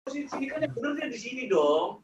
Posisi kan yang bener dia di sini dong.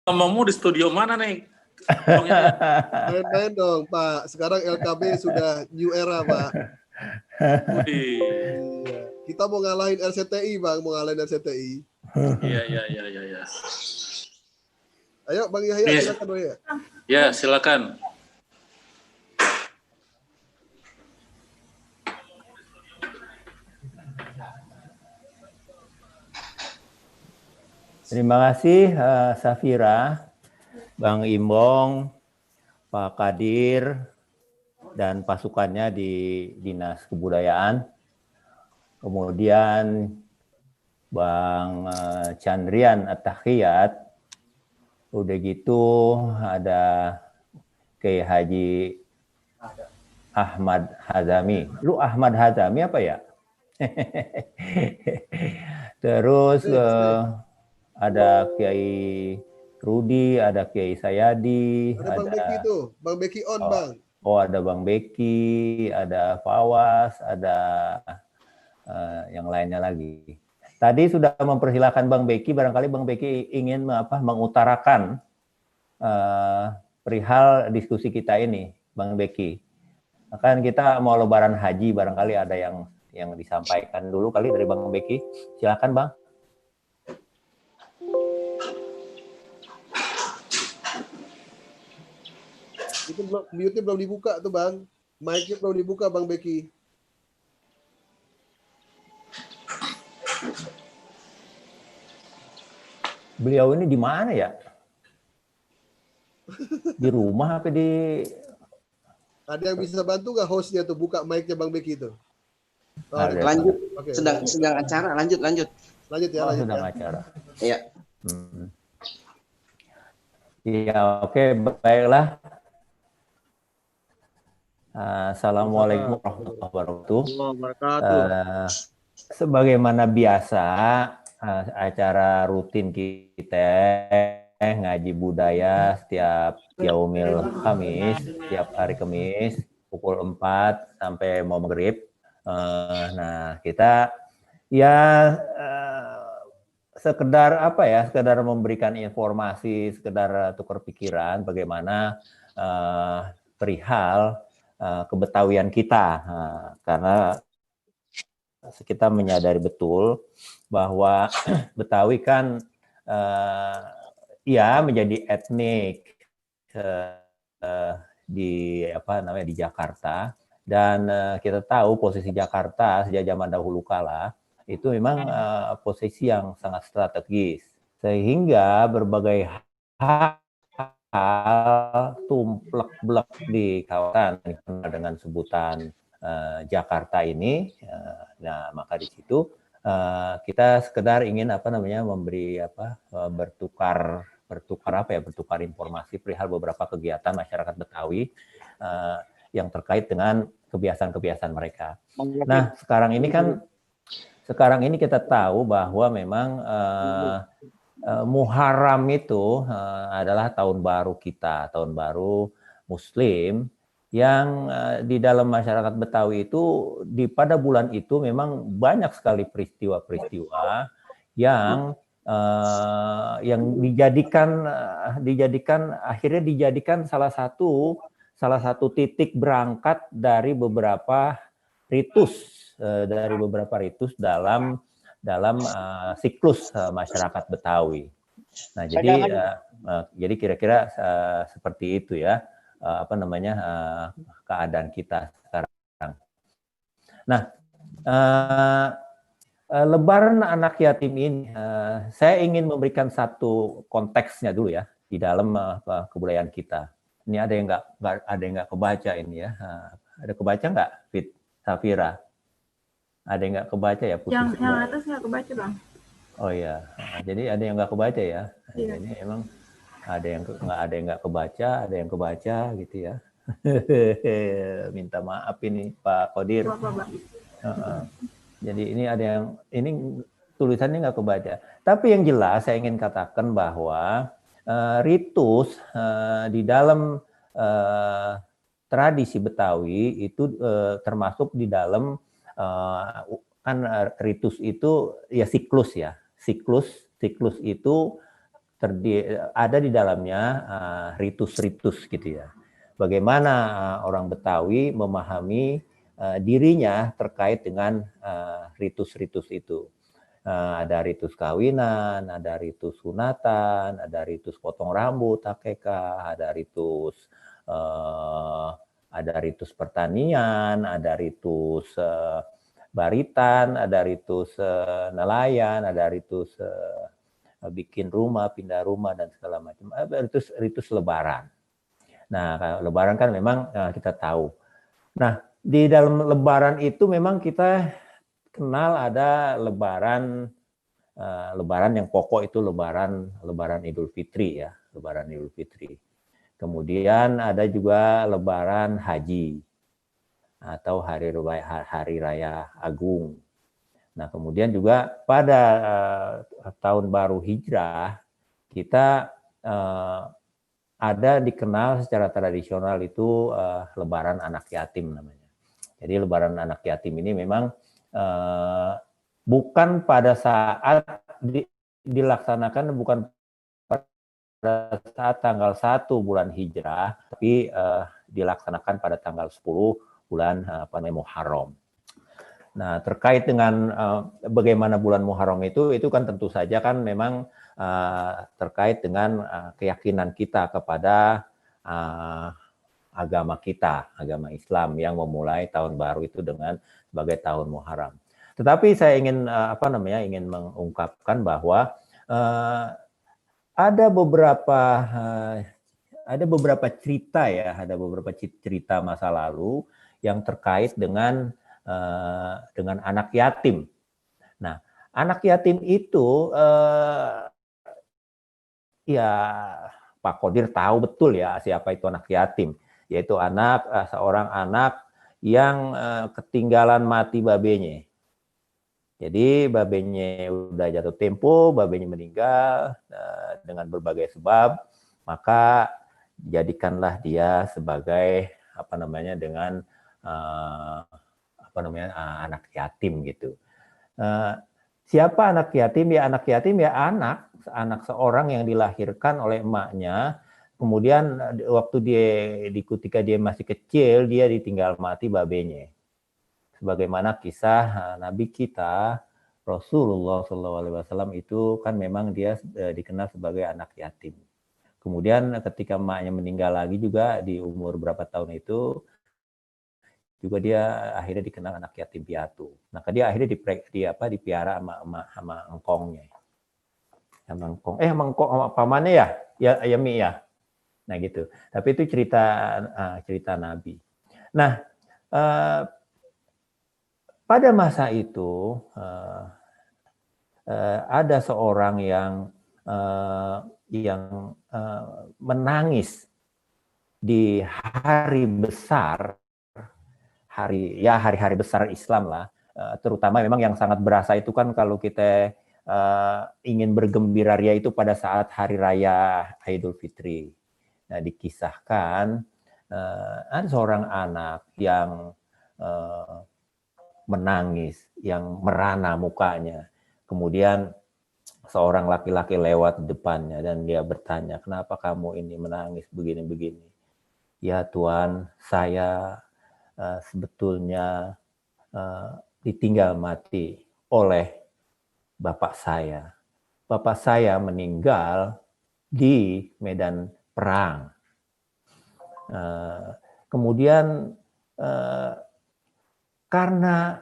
Ngomongmu di studio mana nih? Main-main dong, Pak. Sekarang LKB sudah new era, Pak. Iya. Kita mau ngalahin RCTI, Bang. Mau ngalahin RCTI. Iya. Ayo, Bang Yahya, silakan, Bang Yahya. Ya, silakan. Terima kasih Safira, Bang Imbong, Pak Kadir, dan pasukannya di Dinas Kebudayaan. Kemudian Bang Chandrian At-Tahiyat. Udah gitu ada Kiai Haji Ahmad Hazami. Lu Ahmad Hazami apa ya? Terus ada Kiai Rudi, ada Kiai Sayadi, ada Bang Beki tuh, Bang Beki on, Bang. Oh, ada Bang Beki, ada Fawas, ada yang lainnya lagi. Tadi sudah mempersilahkan Bang Beki, barangkali Bang Beki ingin mengutarakan perihal diskusi kita ini, Bang Beki. Kan kita mau lebaran haji, barangkali ada yang disampaikan dulu kali dari Bang Beki. Silakan, Bang. Itu mute-nya belum dibuka tuh Bang. Mic-nya belum dibuka Bang Beki. Beliau ini di mana ya? Di rumah apa di... Ada yang bisa bantu nggak hostnya tuh buka mic-nya Bang Beki itu? Oh, Ada. Lanjut. Oke, Sedang acara, lanjut. lanjut ya, Oh, lanjut sedang ya. acara. Iya. Iya, oke, baiklah. Assalamualaikum warahmatullahi wabarakatuh. Sebagaimana biasa, acara rutin kita ngaji budaya setiap Yaumil Khamis, setiap hari Kamis pukul 4 sampai mau maghrib. Nah, kita ya sekedar apa ya, sekedar memberikan informasi, sekedar tukar pikiran bagaimana perihal kebetawian kita, karena kita menyadari betul bahwa Betawi kan ya menjadi etnik di apa namanya di Jakarta, dan kita tahu posisi Jakarta sejak zaman dahulu kala itu memang posisi yang sangat strategis, sehingga berbagai hal tumplek-blek di kawasan dengan sebutan Jakarta ini. Nah, maka di situ kita sekedar ingin apa namanya memberi apa bertukar informasi perihal beberapa kegiatan masyarakat Betawi yang terkait dengan kebiasaan-kebiasaan mereka. Nah, sekarang ini kita tahu bahwa memang Muharram itu adalah tahun baru kita, tahun baru Muslim, yang di dalam masyarakat Betawi itu pada bulan itu memang banyak sekali peristiwa-peristiwa yang dijadikan salah satu titik berangkat dari beberapa ritus dalam siklus masyarakat Betawi. Nah, jadi kira-kira seperti itu ya, keadaan kita sekarang. Nah, Lebaran anak yatim ini, saya ingin memberikan satu konteksnya dulu ya di dalam kebudayaan kita. Ini ada yang nggak kebaca ini ya. Ada kebaca nggak, Fit, Safira? Ada yang nggak kebaca ya? Putih? Yang atas nggak kebaca Bang. Oh iya, jadi ada yang nggak kebaca ya. Iya. Jadi emang ada yang nggak kebaca, ada yang kebaca gitu ya. Minta maaf ini Pak Kodir. Jadi ini ada yang tulisannya nggak kebaca. Tapi yang jelas saya ingin katakan bahwa ritus di dalam tradisi Betawi itu termasuk di dalam kan ritus itu ya siklus ya. Siklus itu ada di dalamnya ritus-ritus gitu ya. Bagaimana orang Betawi memahami dirinya terkait dengan ritus-ritus itu. Ada ritus kawinan, ada ritus sunatan, ada ritus potong rambut, akekah, ada ritus pertanian, ada ritus baritan, ada ritus nelayan, ada ritus bikin rumah, pindah rumah dan segala macam. Ritus lebaran. Nah, lebaran kan memang kita tahu. Nah, di dalam lebaran itu memang kita kenal ada lebaran yang pokok itu lebaran Idul Fitri ya, lebaran Idul Fitri. Kemudian ada juga lebaran haji atau hari raya Agung. Nah, kemudian juga pada tahun baru Hijrah kita ada dikenal secara tradisional itu lebaran anak yatim namanya. Jadi lebaran anak yatim ini memang bukan pada saat dilaksanakan bukan pada saat tanggal 1 bulan Hijrah, tapi dilaksanakan pada tanggal 10 bulan Muharram. Nah, terkait dengan bagaimana bulan Muharram itu kan tentu saja kan memang terkait dengan keyakinan kita kepada agama kita, agama Islam yang memulai tahun baru itu dengan sebagai tahun Muharram. Tetapi saya ingin ingin mengungkapkan bahwa ada beberapa cerita ya, ada beberapa cerita masa lalu yang terkait dengan anak yatim. Nah, anak yatim itu ya Pak Kodir tahu betul ya siapa itu anak yatim, yaitu seorang anak yang ketinggalan mati babenya. Jadi babenya udah jatuh tempo, babenya meninggal dengan berbagai sebab, maka jadikanlah dia sebagai anak yatim gitu. Siapa anak yatim? Ya anak yatim ya anak seorang yang dilahirkan oleh emaknya, kemudian waktu ketika dia masih kecil dia ditinggal mati babenya. Sebagaimana kisah Nabi kita Rasulullah SAW itu kan memang dia dikenal sebagai anak yatim. Kemudian ketika emaknya meninggal lagi juga di umur berapa tahun itu juga dia akhirnya dikenal anak yatim piatu. Nah, dia akhirnya dipiara sama engkongnya. Sama engkong pamannya ya? Ya Mi ya. Nah gitu. Tapi itu cerita Nabi. Nah, pada masa itu ada seorang yang menangis di hari besar, hari-hari besar Islam lah, terutama memang yang sangat berasa itu kan kalau kita ingin bergembira ria itu pada saat hari raya Idul Fitri. Nah, dikisahkan ada seorang anak yang menangis, yang merana mukanya. Kemudian seorang laki-laki lewat di depannya dan dia bertanya, kenapa kamu ini menangis begini-begini? Ya Tuhan, saya sebetulnya ditinggal mati oleh bapak saya. Bapak saya meninggal di medan perang. Kemudian karena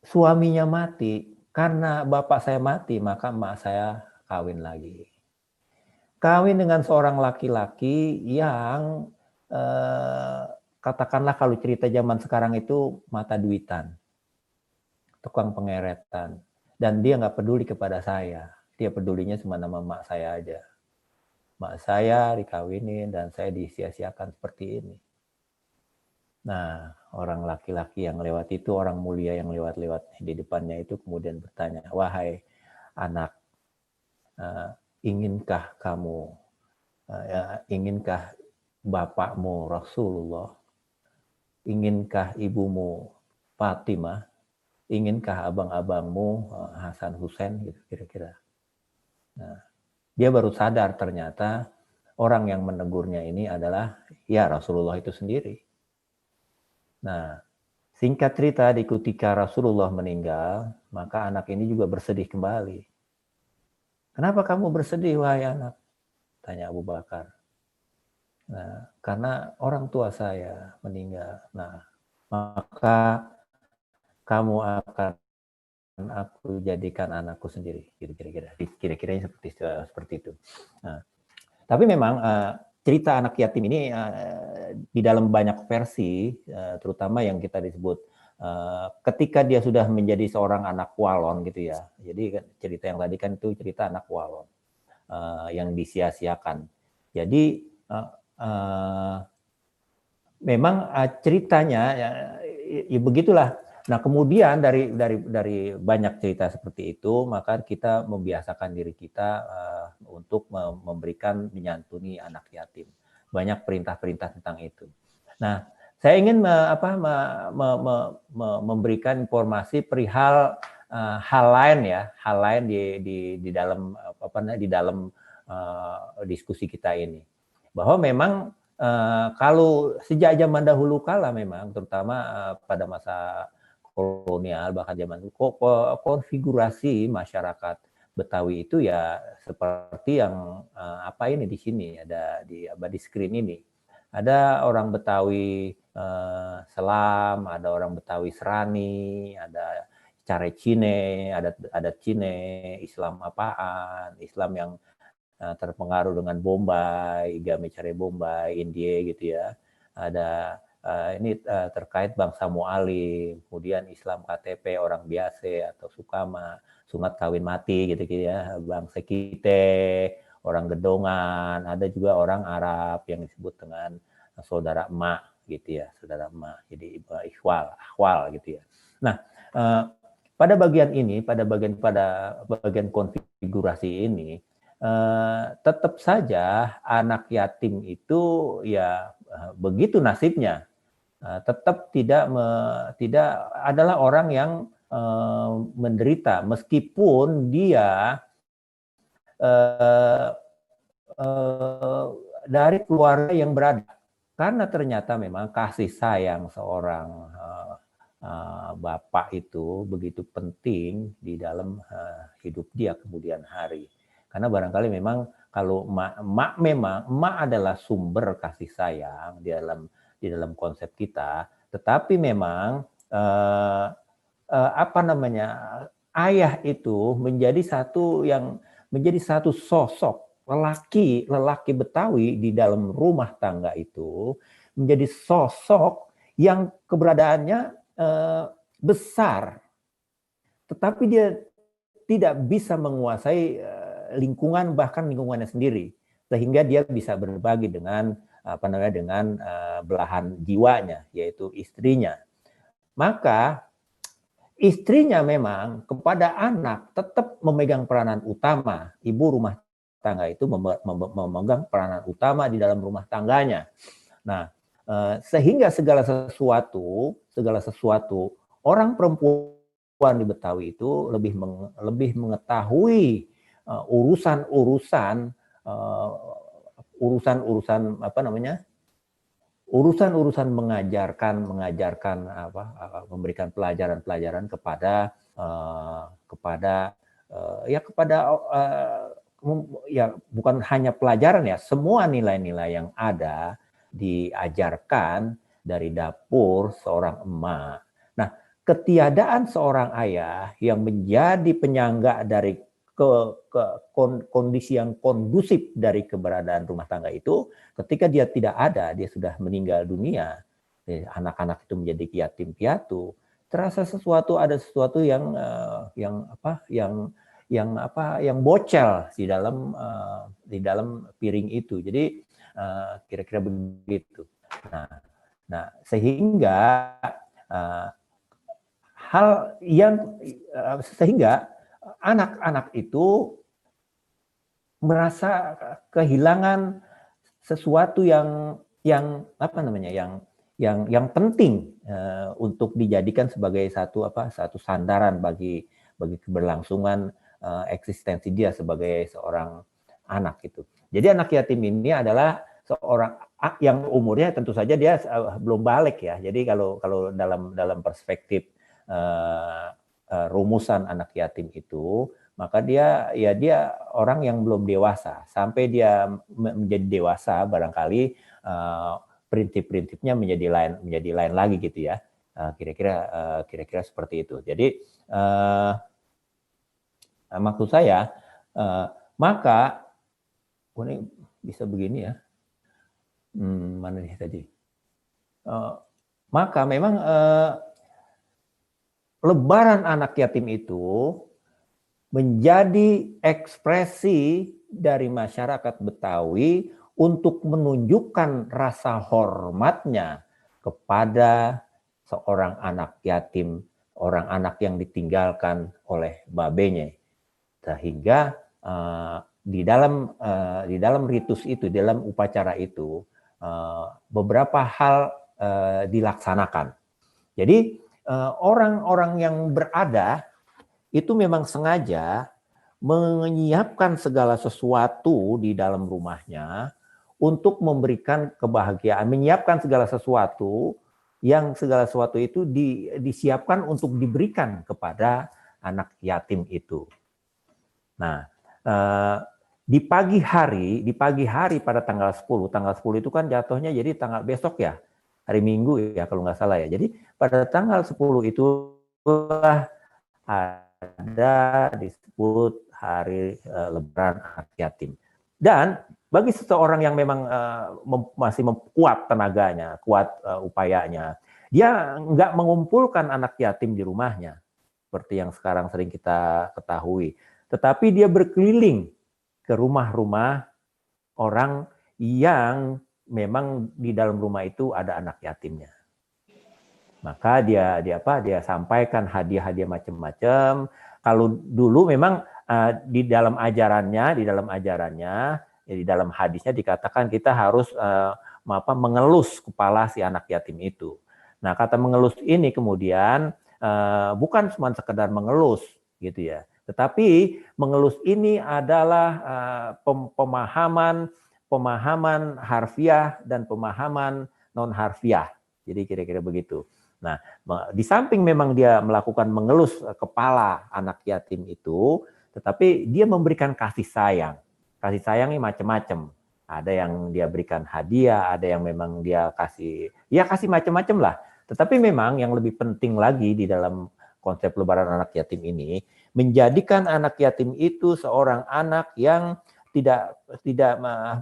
suaminya mati, karena bapak saya mati, maka emak saya kawin lagi. Kawin dengan seorang laki-laki yang katakanlah kalau cerita zaman sekarang itu mata duitan, tukang pengeretan, dan dia nggak peduli kepada saya, dia pedulinya cuma nama emak saya aja. Emak saya dikawinin dan saya disia-siakan seperti ini. Nah, orang laki-laki yang lewat itu, orang mulia yang lewat-lewat di depannya itu kemudian bertanya, wahai anak, inginkah bapakmu Rasulullah, inginkah ibumu Fatimah, inginkah abang-abangmu Hasan Husain, gitu kira-kira. Nah, dia baru sadar ternyata orang yang menegurnya ini adalah ya Rasulullah itu sendiri. Nah, singkat cerita, ketika Rasulullah meninggal, maka anak ini juga bersedih kembali. Kenapa kamu bersedih, wahai anak? Tanya Abu Bakar. Nah, karena orang tua saya meninggal. Nah, maka kamu akan aku jadikan anakku sendiri. Kira-kiranya seperti itu. Nah, tapi memang cerita anak yatim ini di dalam banyak versi, terutama yang kita disebut ketika dia sudah menjadi seorang anak walon gitu ya. Jadi cerita yang tadi kan itu cerita anak walon yang disia-siakan. Jadi memang ceritanya ya begitulah. Nah, kemudian dari banyak cerita seperti itu, maka kita membiasakan diri kita untuk memberikan menyantuni anak yatim. Banyak perintah-perintah tentang itu. Nah, saya ingin memberikan informasi perihal hal lain di dalam diskusi kita ini. Bahwa memang kalau sejak zaman dahulu kala memang, terutama pada masa kolonial, bahkan zaman konfigurasi masyarakat Betawi itu ya seperti yang ini di sini ada di screen ini. Ada orang Betawi Selam, ada orang Betawi Serani, ada Care Cine, ada Cine, Islam apaan, Islam yang terpengaruh dengan Bombay, Igame Care Bombay, India gitu ya. Ada ini terkait bangsa Mualim, kemudian Islam KTP orang biasa atau Sukama, sunat kawin mati gitu ya, bangsa Kite, orang Gedongan, ada juga orang Arab yang disebut dengan saudara emak gitu ya, saudara emak, jadi akhwal gitu ya. Nah, pada bagian ini, pada bagian konfigurasi ini, tetap saja anak yatim itu ya begitu nasibnya, tetap tidak adalah orang yang menderita meskipun dia dari keluarga yang berada, karena ternyata memang kasih sayang seorang bapak itu begitu penting di dalam hidup dia kemudian hari. Karena barangkali memang kalau emak adalah sumber kasih sayang di dalam konsep kita, tetapi memang ayah itu menjadi satu sosok lelaki Betawi di dalam rumah tangga itu, menjadi sosok yang keberadaannya besar, tetapi dia tidak bisa menguasai lingkungan, bahkan lingkungannya sendiri, sehingga dia bisa berbagi dengan belahan jiwanya, yaitu istrinya. Maka istrinya memang kepada anak tetap memegang peranan utama. Ibu rumah tangga itu memegang peranan utama di dalam rumah tangganya. Nah, sehingga segala sesuatu orang perempuan di Betawi itu lebih mengetahui urusan-urusan mengajarkan memberikan pelajaran kepada bukan hanya pelajaran ya, semua nilai-nilai yang ada diajarkan dari dapur seorang emak. Nah, ketiadaan seorang ayah yang menjadi penyangga dari kondisi yang kondusif dari keberadaan rumah tangga itu, ketika dia tidak ada, dia sudah meninggal dunia, anak-anak itu menjadi yatim piatu, terasa ada sesuatu yang bocel di dalam piring itu. Jadi kira-kira begitu. Nah, sehingga sehingga anak-anak itu merasa kehilangan sesuatu yang penting untuk dijadikan sebagai satu sandaran bagi keberlangsungan eksistensi dia sebagai seorang anak itu. Jadi anak yatim ini adalah seorang yang umurnya tentu saja dia belum balik ya. Jadi kalau dalam perspektif rumusan anak yatim itu, maka dia orang yang belum dewasa. Sampai dia menjadi dewasa, barangkali prinsip-prinsipnya menjadi lain lagi gitu ya. Kira-kira seperti itu. Jadi maksud saya, maka ini bisa begini ya. Mana nih tadi? Maka memang Lebaran anak yatim itu menjadi ekspresi dari masyarakat Betawi untuk menunjukkan rasa hormatnya kepada seorang anak yatim, orang anak yang ditinggalkan oleh babenya. Sehingga di dalam ritus itu, di dalam upacara itu, beberapa hal dilaksanakan. Jadi orang-orang yang berada itu memang sengaja menyiapkan segala sesuatu di dalam rumahnya untuk memberikan kebahagiaan, menyiapkan segala sesuatu itu disiapkan untuk diberikan kepada anak yatim itu. Nah, di pagi hari pada tanggal 10 itu kan jatuhnya jadi tanggal besok ya, hari Minggu ya kalau nggak salah ya. Jadi pada tanggal 10 itulah ada disebut hari Lebaran Anak Yatim. Dan bagi seseorang yang memang masih kuat tenaganya, kuat upayanya, dia nggak mengumpulkan anak yatim di rumahnya, seperti yang sekarang sering kita ketahui. Tetapi dia berkeliling ke rumah-rumah orang yang memang di dalam rumah itu ada anak yatimnya. Maka dia sampaikan hadiah-hadiah macam-macam. Kalau dulu memang di dalam ajarannya, di dalam hadisnya dikatakan kita harus mengelus kepala si anak yatim itu. Nah, kata mengelus ini kemudian bukan cuma sekedar mengelus gitu ya. Tetapi mengelus ini adalah pemahaman harfiah dan pemahaman non harfiah. Jadi kira-kira begitu. Nah, di samping memang dia melakukan mengelus kepala anak yatim itu, tetapi dia memberikan kasih sayang. Kasih sayang ini macam-macam. Ada yang dia berikan hadiah, ada yang memang dia kasih macam-macam lah. Tetapi memang yang lebih penting lagi di dalam konsep Lebaran Anak Yatim ini, menjadikan anak yatim itu seorang anak yang tidak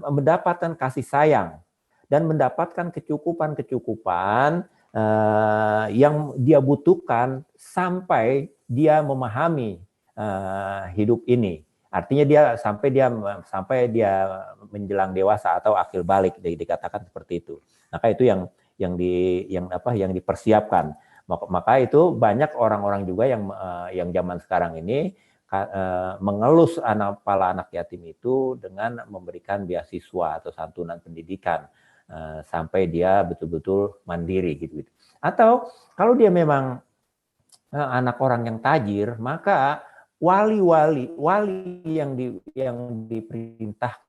mendapatkan kasih sayang dan mendapatkan kecukupan yang dia butuhkan sampai dia memahami hidup ini. Artinya dia sampai dia menjelang dewasa atau akil balik, dikatakan seperti itu. Maka itu yang dipersiapkan. Maka itu banyak orang-orang juga yang zaman sekarang ini mengelus kepala anak yatim itu dengan memberikan beasiswa atau santunan pendidikan sampai dia betul-betul mandiri gitu. Atau kalau dia memang anak orang yang tajir, maka wali yang diperintahkan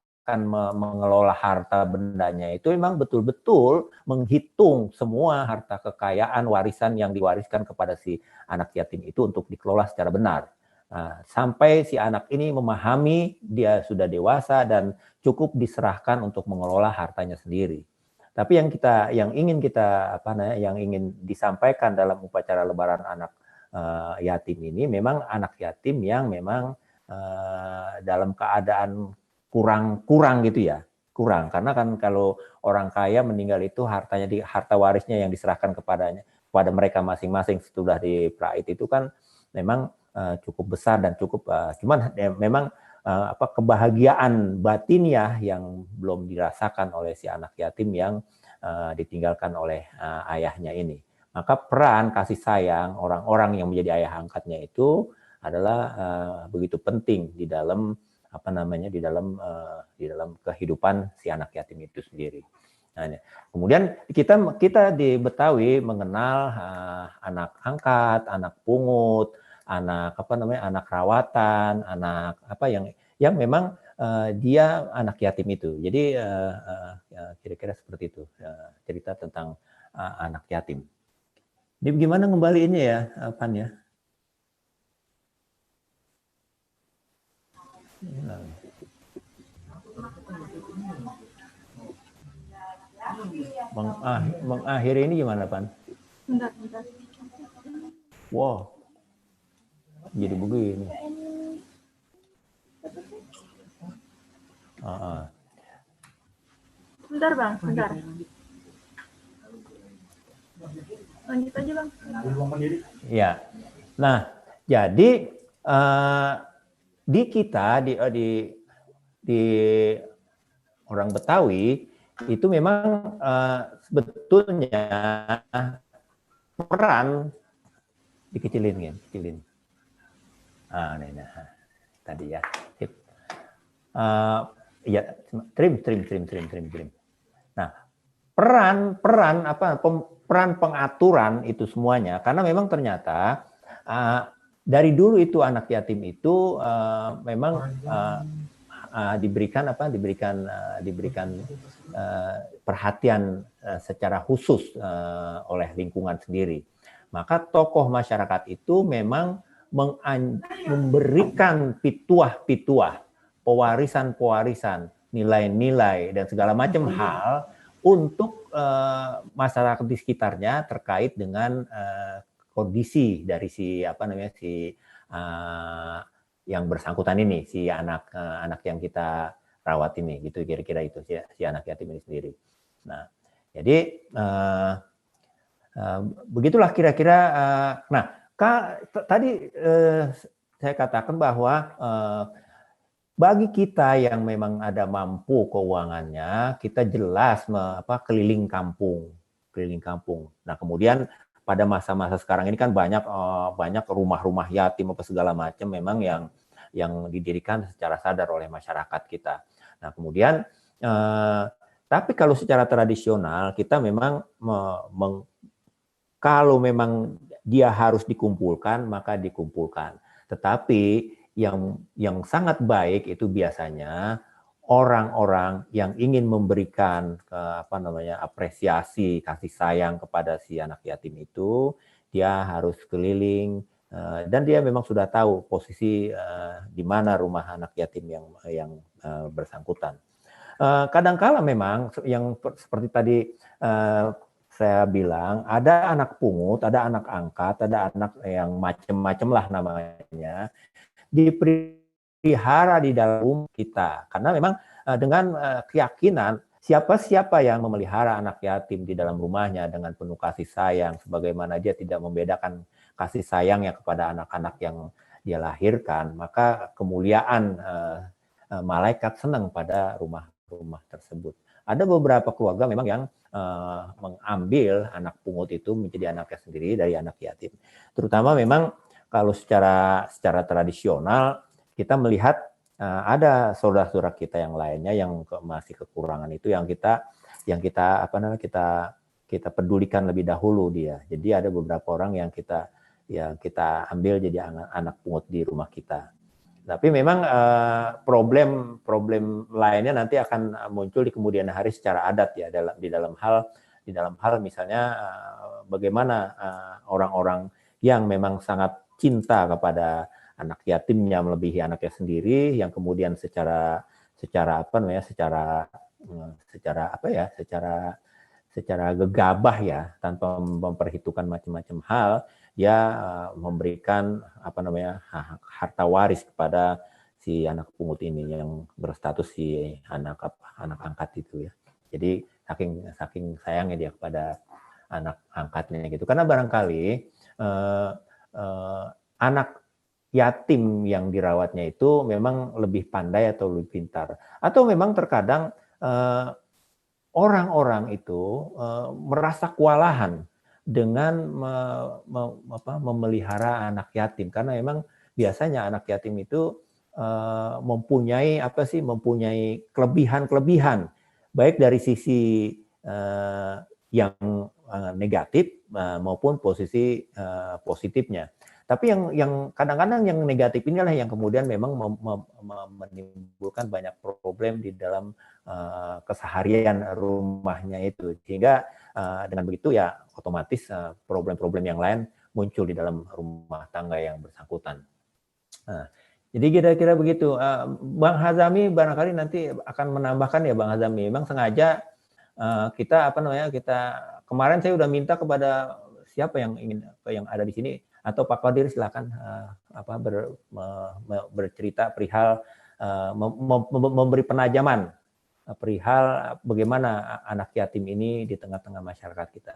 mengelola harta bendanya itu memang betul-betul menghitung semua harta kekayaan warisan yang diwariskan kepada si anak yatim itu untuk dikelola secara benar. Sampai si anak ini memahami dia sudah dewasa dan cukup diserahkan untuk mengelola hartanya sendiri. Tapi yang ingin disampaikan dalam upacara Lebaran Anak Yatim ini memang anak yatim yang memang dalam keadaan kurang gitu ya, karena kan kalau orang kaya meninggal itu harta warisnya yang diserahkan kepada mereka masing-masing setelah dipraid itu kan memang cukup besar dan cukup cuman memang kebahagiaan batiniah yang belum dirasakan oleh si anak yatim yang ditinggalkan oleh ayahnya ini. Maka peran kasih sayang orang-orang yang menjadi ayah angkatnya itu adalah begitu penting di dalam di dalam kehidupan si anak yatim itu sendiri. Nah, kemudian kita di Betawi mengenal anak angkat, anak pungut, anak rawatan, anak yang memang dia anak yatim itu. Jadi kira-kira seperti itu cerita tentang anak yatim. Ini gimana ngembaliinnya ya, Pan ya? Mengakhiri ini gimana, Pan? Bentar. Wow, jadi begini. Bentar Bang, bentar. Lanjut aja Bang. Ya, nah jadi di orang Betawi itu memang sebetulnya peran dikecilin. Nah, tadi ya. Ya, trim. Nah, peran pengaturan itu semuanya karena memang ternyata dari dulu itu anak yatim itu memang diberikan perhatian secara khusus oleh lingkungan sendiri. Maka tokoh masyarakat itu memang memberikan pituah-pituah pewarisan-pewarisan, nilai-nilai dan segala macam hal untuk masyarakat di sekitarnya terkait dengan kondisi dari si yang bersangkutan ini, si anak yang kita rawat ini, gitu kira-kira itu si anak yatim ini sendiri. Nah, jadi begitulah kira-kira. Nah, tadi saya katakan bahwa bagi kita yang memang ada mampu keuangannya, kita jelas keliling kampung. Nah, kemudian pada masa-masa sekarang ini kan banyak rumah-rumah yatim apa segala macam memang yang didirikan secara sadar oleh masyarakat kita. Nah, kemudian tapi kalau secara tradisional kita memang kalau memang dia harus dikumpulkan maka dikumpulkan. Tetapi yang sangat baik itu biasanya orang-orang yang ingin memberikan apresiasi, kasih sayang kepada si anak yatim itu, dia harus keliling dan dia memang sudah tahu posisi di mana rumah anak yatim yang bersangkutan. Kadangkala memang yang seperti tadi saya bilang, ada anak pungut, ada anak angkat, ada anak yang macam-macam lah namanya, dipelihara di dalam rumah kita. Karena memang dengan keyakinan siapa-siapa yang memelihara anak yatim di dalam rumahnya dengan penuh kasih sayang, sebagaimana dia tidak membedakan kasih sayangnya kepada anak-anak yang dia lahirkan, maka kemuliaan malaikat senang pada rumah-rumah tersebut. Ada beberapa keluarga memang yang mengambil anak pungut itu menjadi anaknya sendiri dari anak yatim. Terutama memang kalau secara tradisional kita melihat ada saudara-saudara kita yang lainnya yang masih kekurangan itu yang kita pedulikan lebih dahulu dia. Jadi ada beberapa orang yang kita ambil jadi anak pungut di rumah kita. Tapi memang problem lainnya nanti akan muncul di kemudian hari secara adat ya di dalam hal misalnya bagaimana orang-orang yang memang sangat cinta kepada anak yatimnya melebihi anaknya sendiri, yang kemudian secara gegabah ya, tanpa memperhitungkan macam-macam hal, dia memberikan harta waris kepada si anak pungut ini yang berstatus si anak angkat itu ya. Jadi saking sayangnya dia kepada anak angkatnya gitu. Karena barangkali anak yatim yang dirawatnya itu memang lebih pandai atau lebih pintar, atau memang terkadang orang-orang itu merasa kewalahan dengan memelihara anak yatim, karena memang biasanya anak yatim itu mempunyai kelebihan baik dari sisi yang negatif maupun posisi positifnya. Tapi yang kadang-kadang yang negatif inilah yang kemudian memang menimbulkan banyak problem di dalam keseharian rumahnya itu. Sehingga dengan begitu ya otomatis problem-problem yang lain muncul di dalam rumah tangga yang bersangkutan. Jadi kira-kira begitu. Bang Hazami barangkali nanti akan menambahkan ya Bang Hazami. Memang sengaja kita kemarin saya udah minta kepada siapa yang ada di sini, atau Pak Qadir silakan bercerita perihal memberi penajaman perihal bagaimana anak yatim ini di tengah-tengah masyarakat kita.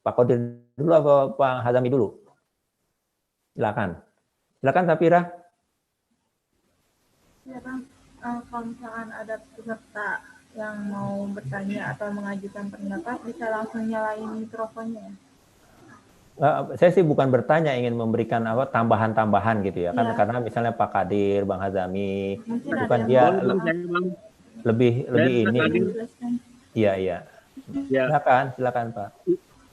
Pak Qadir dulu apa Pak Hazami dulu? Silakan Safira. Ya Bang, kalau misalkan ada peserta yang mau bertanya atau mengajukan pendapat bisa langsung nyalain mikrofonnya ya. Saya sih bukan bertanya, ingin memberikan tambahan-tambahan gitu ya. Kan karena misalnya Pak Qadir, Bang Hazami, itu kan dia lebih ini. Iya. Silakan Pak.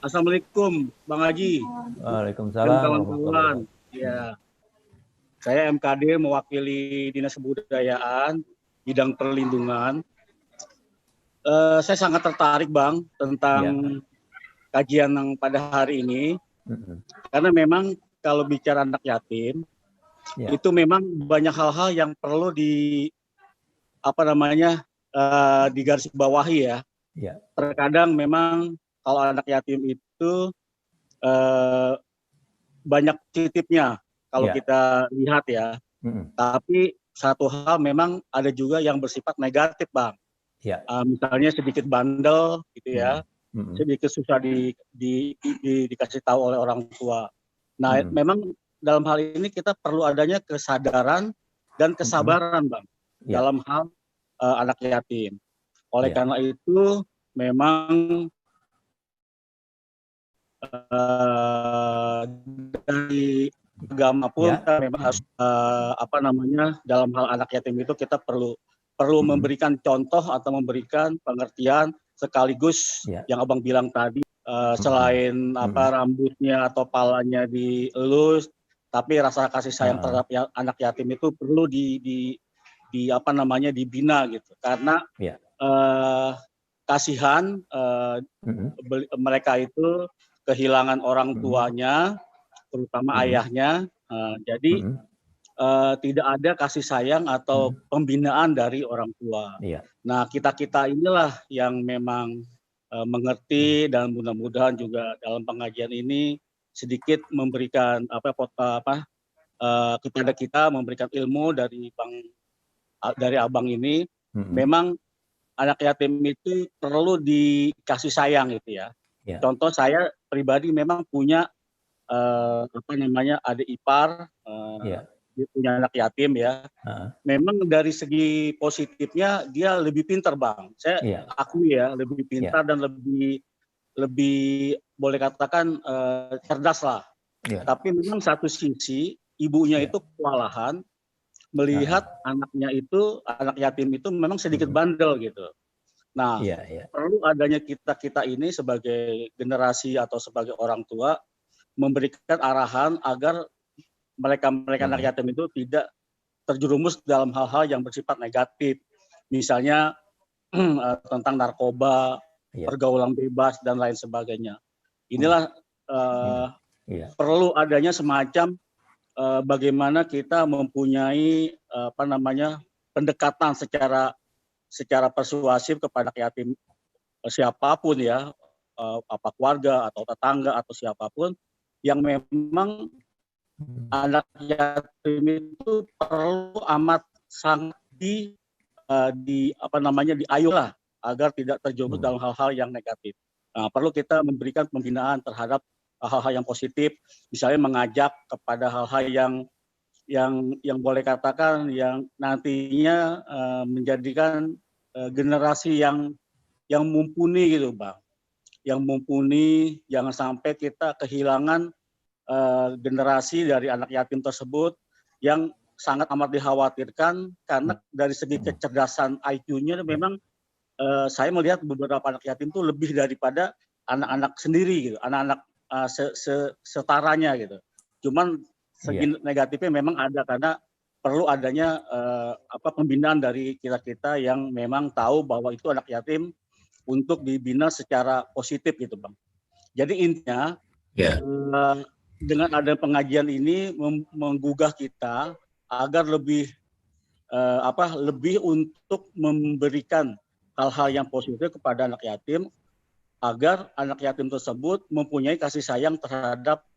Assalamualaikum Bang Haji. Waalaikumsalam. Kawan-kawan. Ya. Saya MKD mewakili Dinas Kebudayaan bidang perlindungan. Saya sangat tertarik Bang tentang kajian yang pada hari ini. Karena memang kalau bicara anak yatim, itu memang banyak hal-hal yang perlu apa namanya digarisbawahi ya. Ya. Terkadang memang kalau anak yatim itu banyak titipnya kalau Ya. kita lihat ya. Tapi satu hal memang ada juga yang bersifat negatif, Bang. Ya. Misalnya sedikit bandel gitu ya, sedikit susah dikasih tahu oleh orang tua. Nah, memang dalam hal ini kita perlu adanya kesadaran dan kesabaran, Bang, Ya. dalam hal anak yatim. Oleh Ya. karena itu memang dari agama pun Ya. kita memang harus apa namanya dalam hal anak yatim itu kita perlu memberikan contoh atau memberikan pengertian sekaligus Ya. yang Abang bilang tadi selain apa rambutnya atau palanya dielus, tapi rasa kasih sayang terhadap anak yatim itu perlu di apa namanya dibina gitu karena Ya. kasihan mereka itu kehilangan orang tuanya, terutama ayahnya. Jadi tidak ada kasih sayang atau pembinaan dari orang tua. Iya. Nah, kita inilah yang memang mengerti dan mudah-mudahan juga dalam pengajian ini sedikit memberikan kepada kita memberikan ilmu dari abang ini. Memang anak yatim itu perlu dikasih sayang gitu ya. Ya. Contoh saya pribadi memang punya adik ipar, dia punya anak yatim ya. Memang dari segi positifnya dia lebih pintar, Bang. Saya akui ya, lebih pintar dan lebih boleh katakan cerdas lah. Tapi memang satu sisi ibunya itu kewalahan melihat anaknya itu, anak yatim itu memang sedikit bandel gitu. Nah, perlu adanya kita ini sebagai generasi atau sebagai orang tua memberikan arahan agar mereka anak yatim itu tidak terjerumus dalam hal-hal yang bersifat negatif. Misalnya tentang narkoba, pergaulan bebas dan lain sebagainya. Inilah perlu adanya semacam bagaimana kita mempunyai pendekatan secara persuasif kepada yatim siapapun ya, apa keluarga atau tetangga atau siapapun yang memang anak yatim itu perlu amat sangat diayolah agar tidak terjerumus dalam hal-hal yang negatif. Nah, perlu kita memberikan pembinaan terhadap hal-hal yang positif, misalnya mengajak kepada hal-hal yang boleh katakan yang nantinya menjadikan generasi yang mumpuni gitu, Bang. Yang mumpuni, jangan sampai kita kehilangan generasi dari anak yatim tersebut yang sangat amat dikhawatirkan karena dari segi kecerdasan IQ-nya memang saya melihat beberapa anak yatim itu lebih daripada anak-anak sendiri gitu, anak-anak setaranya gitu. Cuman segi negatifnya memang ada karena perlu adanya pembinaan dari kita yang memang tahu bahwa itu anak yatim untuk dibina secara positif gitu, Bang. Jadi intinya dengan ada pengajian ini menggugah kita agar lebih untuk memberikan hal-hal yang positif kepada anak yatim agar anak yatim tersebut mempunyai kasih sayang terhadap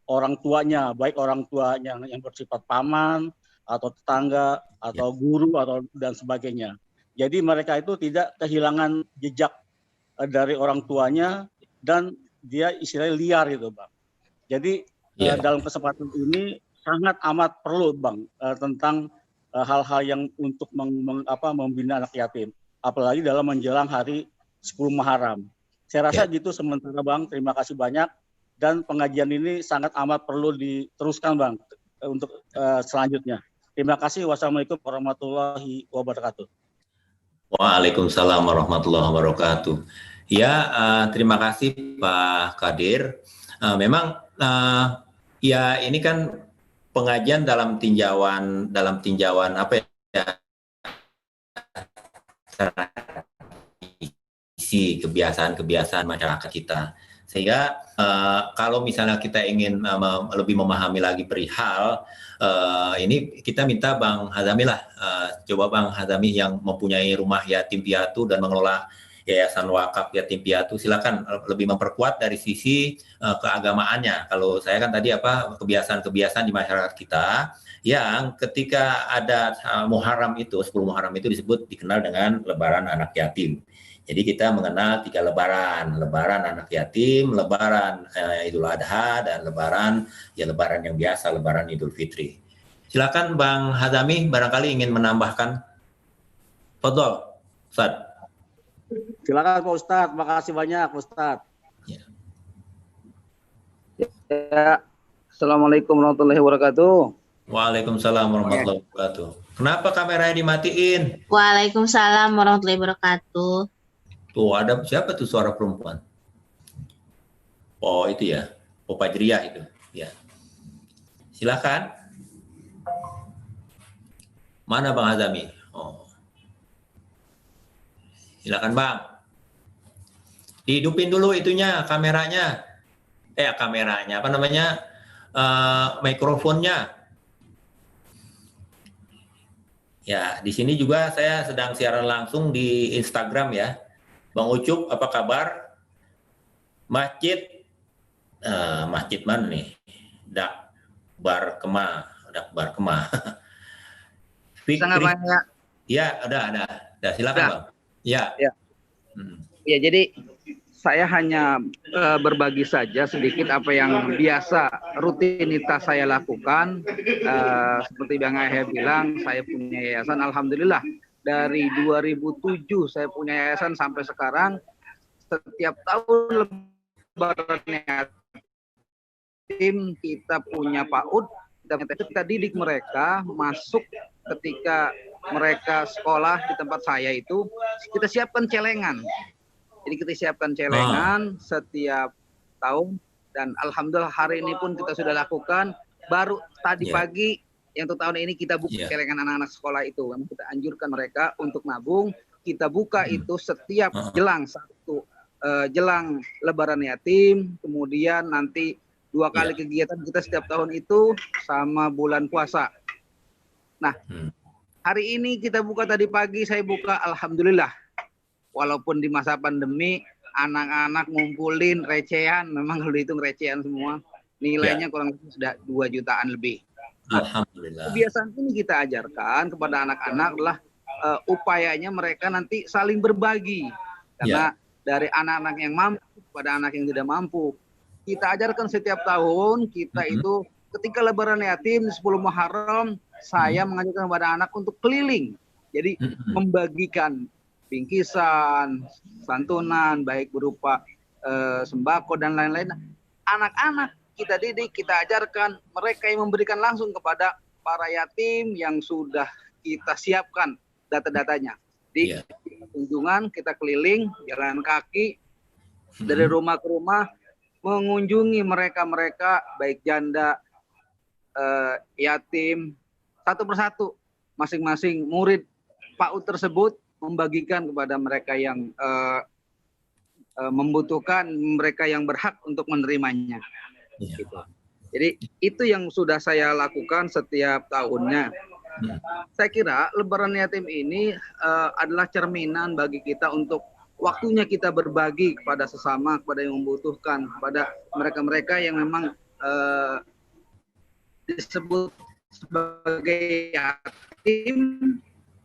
orang tuanya, baik orang tuanya yang bersifat paman atau tetangga atau guru atau dan sebagainya. Jadi mereka itu tidak kehilangan jejak dari orang tuanya dan dia istilahnya liar gitu, Bang. Jadi dalam kesempatan ini sangat amat perlu, Bang, tentang hal-hal yang untuk membina anak yatim, apalagi dalam menjelang hari 10 Muharram. Saya rasa gitu sementara, Bang. Terima kasih banyak dan pengajian ini sangat amat perlu diteruskan, Bang, untuk selanjutnya. Terima kasih. Wassalamualaikum warahmatullahi wabarakatuh. Waalaikumsalam warahmatullahi wabarakatuh. Ya, terima kasih Pak Kadir. Memang ya ini kan pengajian dalam tinjauan apa ya? Isi kebiasaan masyarakat kita. Sehingga kalau misalnya kita ingin lebih memahami lagi perihal ini, kita minta Bang Hazami lah, coba Bang Hazami yang mempunyai rumah yatim piatu dan mengelola Yayasan Wakaf Yatim Piatu, silakan lebih memperkuat dari sisi keagamaannya. Kalau saya kan tadi kebiasaan-kebiasaan di masyarakat kita yang ketika ada Muharram itu, 10 Muharram itu dikenal dengan Lebaran Anak Yatim. Jadi kita mengenal 3 lebaran anak yatim, lebaran Idul Adha, dan lebaran yang biasa, lebaran Idul Fitri. Silakan Bang Hazami, barangkali ingin menambahkan. Fadhol, Ustaz. Silakan Pak Ustadz, makasih banyak Pak Ustadz. Ya. Assalamualaikum warahmatullahi wabarakatuh. Waalaikumsalam warahmatullahi wabarakatuh. Kenapa kameranya dimatiin? Waalaikumsalam warahmatullahi wabarakatuh. Tuh, ada siapa tuh suara perempuan? Oh, itu ya. Opa Jeriah itu. Ya. Silakan. Mana Bang Hazami? Oh. Silakan Bang. Dihidupin dulu itunya, kameranya. Kameranya, apa namanya? Mikrofonnya. Ya, di sini juga saya sedang siaran langsung di Instagram ya. Bang Ucup, apa kabar? Masjid mana nih? Dakbar Kemah. Sangat banyak. Ya, ada. Silakan Bang. Ya. Ya, jadi saya hanya berbagi saja sedikit apa yang biasa rutinitas saya lakukan. Seperti Bang Yahya bilang, saya punya yayasan. Alhamdulillah dari 2007 saya punya yayasan sampai sekarang. Setiap tahun lebaran yatim kita punya PAUD. Kita didik mereka masuk ketika mereka sekolah di tempat saya itu, kita siapkan celengan. Jadi kita siapkan celengan setiap tahun, dan alhamdulillah hari ini pun kita sudah lakukan. Baru tadi pagi yang untuk tahun ini kita buka celengan anak-anak sekolah itu. Memang kita anjurkan mereka untuk nabung. Kita buka itu setiap jelang jelang Lebaran Yatim, kemudian nanti 2 kali kegiatan kita setiap tahun itu sama bulan puasa. Nah, hari ini kita buka tadi pagi, saya buka, alhamdulillah. Walaupun di masa pandemi, anak-anak ngumpulin recehan, memang kalau dihitung recehan semua, nilainya kurang lebih sudah 2 jutaan lebih. Alhamdulillah. Kebiasaan ini kita ajarkan kepada anak-anak adalah upayanya mereka nanti saling berbagi. Karena dari anak-anak yang mampu kepada anak yang tidak mampu. Kita ajarkan setiap tahun, kita itu ketika Lebaran Yatim 10 Muharram, saya mengajarkan kepada anak untuk keliling. Jadi membagikan bingkisan, santunan, baik berupa sembako dan lain-lain. Anak-anak kita didik, kita ajarkan, mereka yang memberikan langsung kepada para yatim yang sudah kita siapkan data-datanya. Di kunjungan, kita keliling, jalan kaki, dari rumah ke rumah, mengunjungi mereka-mereka, baik janda, yatim, satu persatu, masing-masing murid PAUD tersebut membagikan kepada mereka yang membutuhkan, mereka yang berhak untuk menerimanya. Gitu. Jadi itu yang sudah saya lakukan setiap tahunnya. Saya kira Lebaran Yatim ini adalah cerminan bagi kita untuk waktunya kita berbagi kepada sesama, kepada yang membutuhkan, kepada mereka-mereka yang memang disebut sebagai yatim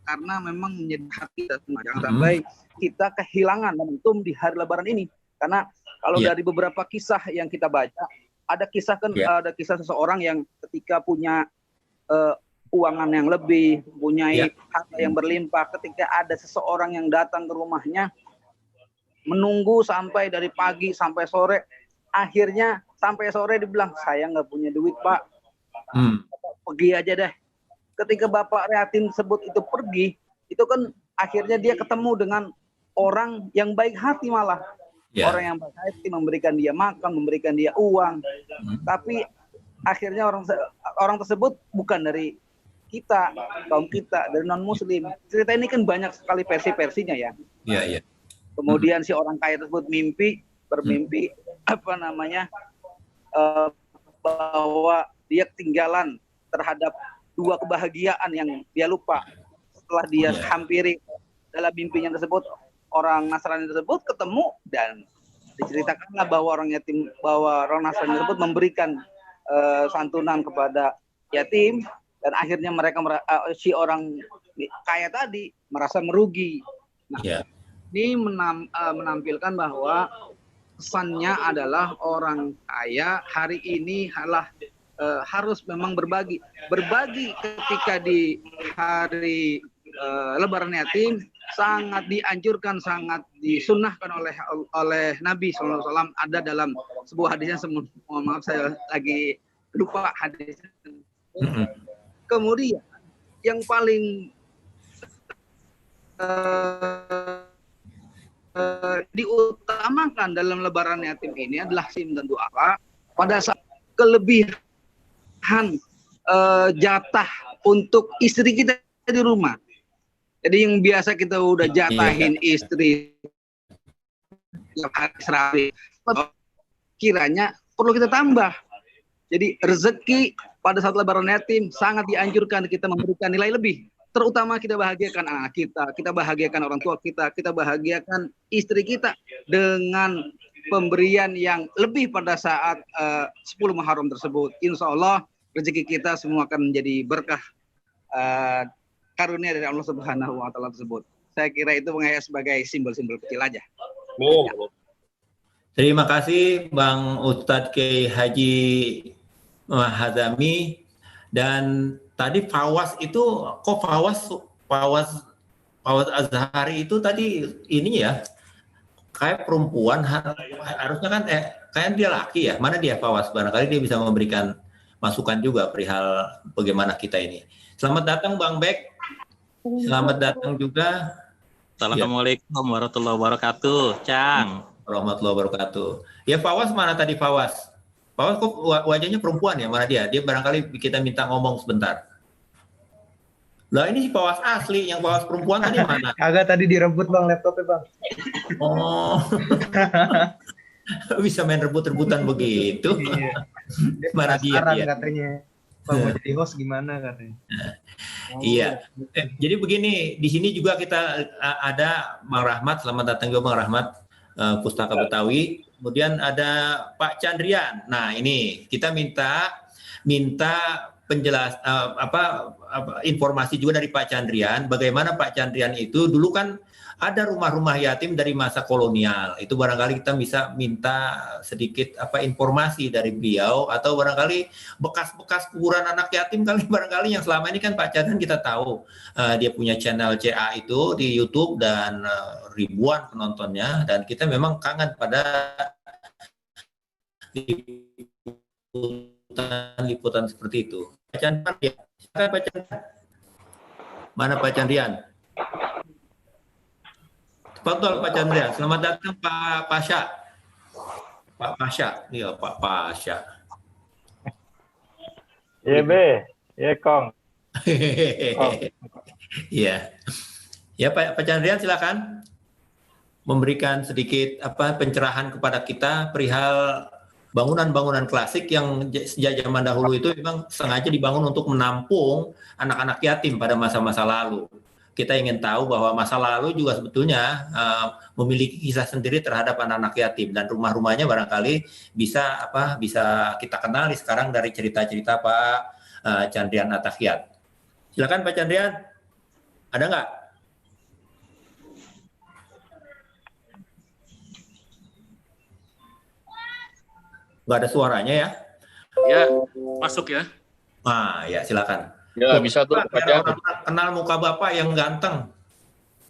karena memang menjadi hak kita semua. Jangan sampai kita kehilangan momentum di hari Lebaran ini. Karena kalau dari beberapa kisah yang kita baca, ada kisah ada kisah seseorang yang ketika punya uangan yang lebih, punya harta yang berlimpah, ketika ada seseorang yang datang ke rumahnya, menunggu sampai dari pagi sampai sore, akhirnya sampai sore dibilang, saya nggak punya duit Pak, pergi aja deh. Ketika bapak yatim tersebut itu pergi, itu kan akhirnya dia ketemu dengan orang yang baik hati malah. Orang yang baik hati memberikan dia makan, memberikan dia uang. Tapi akhirnya orang tersebut bukan dari kita, kaum kita, dari non-muslim. Cerita ini kan banyak sekali versi-versinya ya. Kemudian si orang kaya tersebut bermimpi, apa namanya bahwa dia ketinggalan terhadap dua kebahagiaan yang dia lupa setelah dia hampiri dalam mimpinya tersebut. Orang Nasrani tersebut ketemu dan diceritakanlah bahwa orang Nasrani tersebut memberikan santunan kepada yatim, dan akhirnya si orang kaya tadi merasa merugi. Nah, ini menampilkan bahwa pesannya adalah orang kaya hari ini harus memang berbagi ketika di hari Lebaran yatim sangat dianjurkan, sangat disunnahkan oleh Nabi SAW. Ada dalam sebuah hadisnya, mohon maaf saya lagi lupa hadisnya. Kemudian yang paling diutamakan dalam Lebaran yatim ini adalah sim dan du'a pada saat kelebihan jatah untuk istri kita di rumah. Jadi yang biasa kita udah jatahin istri hari kiranya perlu kita tambah. Jadi rezeki pada saat Lebaran yatim sangat dianjurkan kita memberikan nilai lebih. Terutama kita bahagiakan anak kita bahagiakan orang tua kita bahagiakan istri kita dengan pemberian yang lebih pada saat 10 Muharram tersebut. Insya Allah rezeki kita semua akan menjadi berkah karunia dari Allah Subhanahu wa Ta'ala tersebut. Saya kira itu sebagai simbol-simbol kecil aja. Terima kasih Bang Ustadz Kiai Haji Hazami. Dan tadi Fawaz itu kok Fawaz Azhari itu tadi ini ya kayak perempuan, harusnya kan kayak dia laki ya. Mana dia Fawaz? Barangkali dia bisa memberikan masukan juga perihal bagaimana kita ini. Selamat datang Bang Bek. Selamat datang juga. Assalamualaikum warahmatullahi wabarakatuh. Cang. Warahmatullahi wabarakatuh. Ya Fawaz mana tadi Fawaz? Fawaz kok wajahnya perempuan ya? Mana dia? Dia barangkali kita minta ngomong sebentar. Lah ini si Fawaz asli, yang Fawaz perempuan tadi mana? Agak tadi direbut Bang laptopnya Bang. Oh. Bisa main rebut-rebutan begitu. Iya. Mana dia? Katanya. Bang mau jadi host gimana katanya? Iya. Jadi begini, di sini juga kita ada Bang Rahmat, selamat datang juga Bang Rahmat, Pustaka Betawi. Kemudian ada Pak Chandrian. Nah, ini kita minta informasi juga dari Pak Chandrian. Bagaimana Pak Chandrian itu dulu kan ada rumah-rumah yatim dari masa kolonial. Itu barangkali kita bisa minta sedikit informasi dari beliau, atau barangkali bekas-bekas kuburan anak yatim kali barangkali yang selama ini kan Pak Chandrian kita tahu dia punya channel CA itu di YouTube dan ribuan penontonnya, dan kita memang kangen pada liputan seperti itu. Pak Chandrian, ya. Silakan Pak Chandrian. Mana Pak Chandrian? Betul Pak Chandrian. Selamat datang Pak Pasha. Pak Pasha. Iya Pak Pasha. Iya Be. Iya Kong. Iya. Ya Pak Chandrian silakan memberikan sedikit pencerahan kepada kita perihal bangunan-bangunan klasik yang sejak zaman dahulu itu memang sengaja dibangun untuk menampung anak-anak yatim pada masa-masa lalu. Kita ingin tahu bahwa masa lalu juga sebetulnya memiliki kisah sendiri terhadap anak-anak yatim, dan rumah-rumahnya barangkali bisa kita kenali sekarang dari cerita-cerita Pak Chandrian Atahiat. Silakan Pak Chandrian. Ada nggak? Nggak ada suaranya ya? Ya, masuk ya. Ah, ya silakan. Ya, bisa tuh Pak, orang kenal muka Bapak yang ganteng.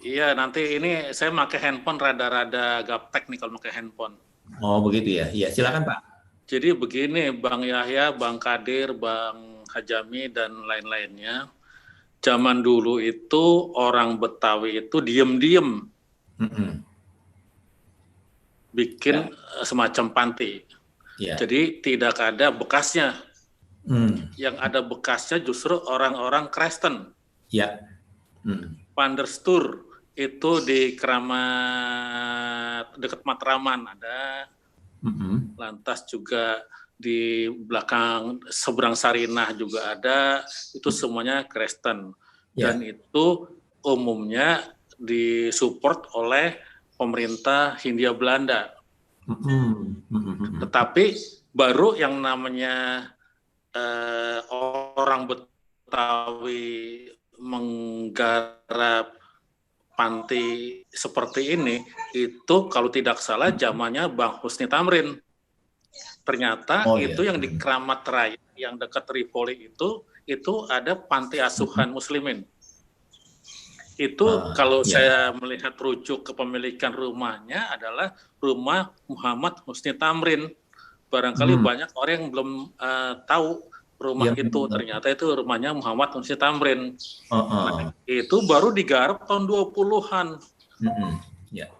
Iya, nanti ini saya pakai handphone rada-rada gaptek nih kalau pakai handphone. Oh, begitu ya. Iya, silakan Pak. Jadi begini, Bang Yahya, Bang Kadir, Bang Hajami, dan lain-lainnya. Zaman dulu itu orang Betawi itu diem-diem bikin semacam panti. Ya. Jadi tidak ada bekasnya. Yang ada bekasnya justru orang-orang Kristen. Ya. Panderstur itu di Keramat dekat Matraman ada. lantas juga di belakang seberang Sarinah juga ada, itu semuanya Kristen. Dan itu umumnya disupport oleh pemerintah Hindia Belanda. Tetapi baru yang namanya orang Betawi menggarap panti seperti ini, itu kalau tidak salah zamannya Bang Husni Tamrin. Ternyata itu yang di Kramat Raya, yang dekat Tripoli itu ada panti asuhan muslimin. Itu kalau saya melihat rujuk kepemilikan rumahnya adalah rumah Muhammad Husni Tamrin. Barangkali banyak orang yang belum tahu rumah itu, ternyata itu rumahnya Muhammad Husni Tamrin. Nah, itu baru digarap tahun 20-an.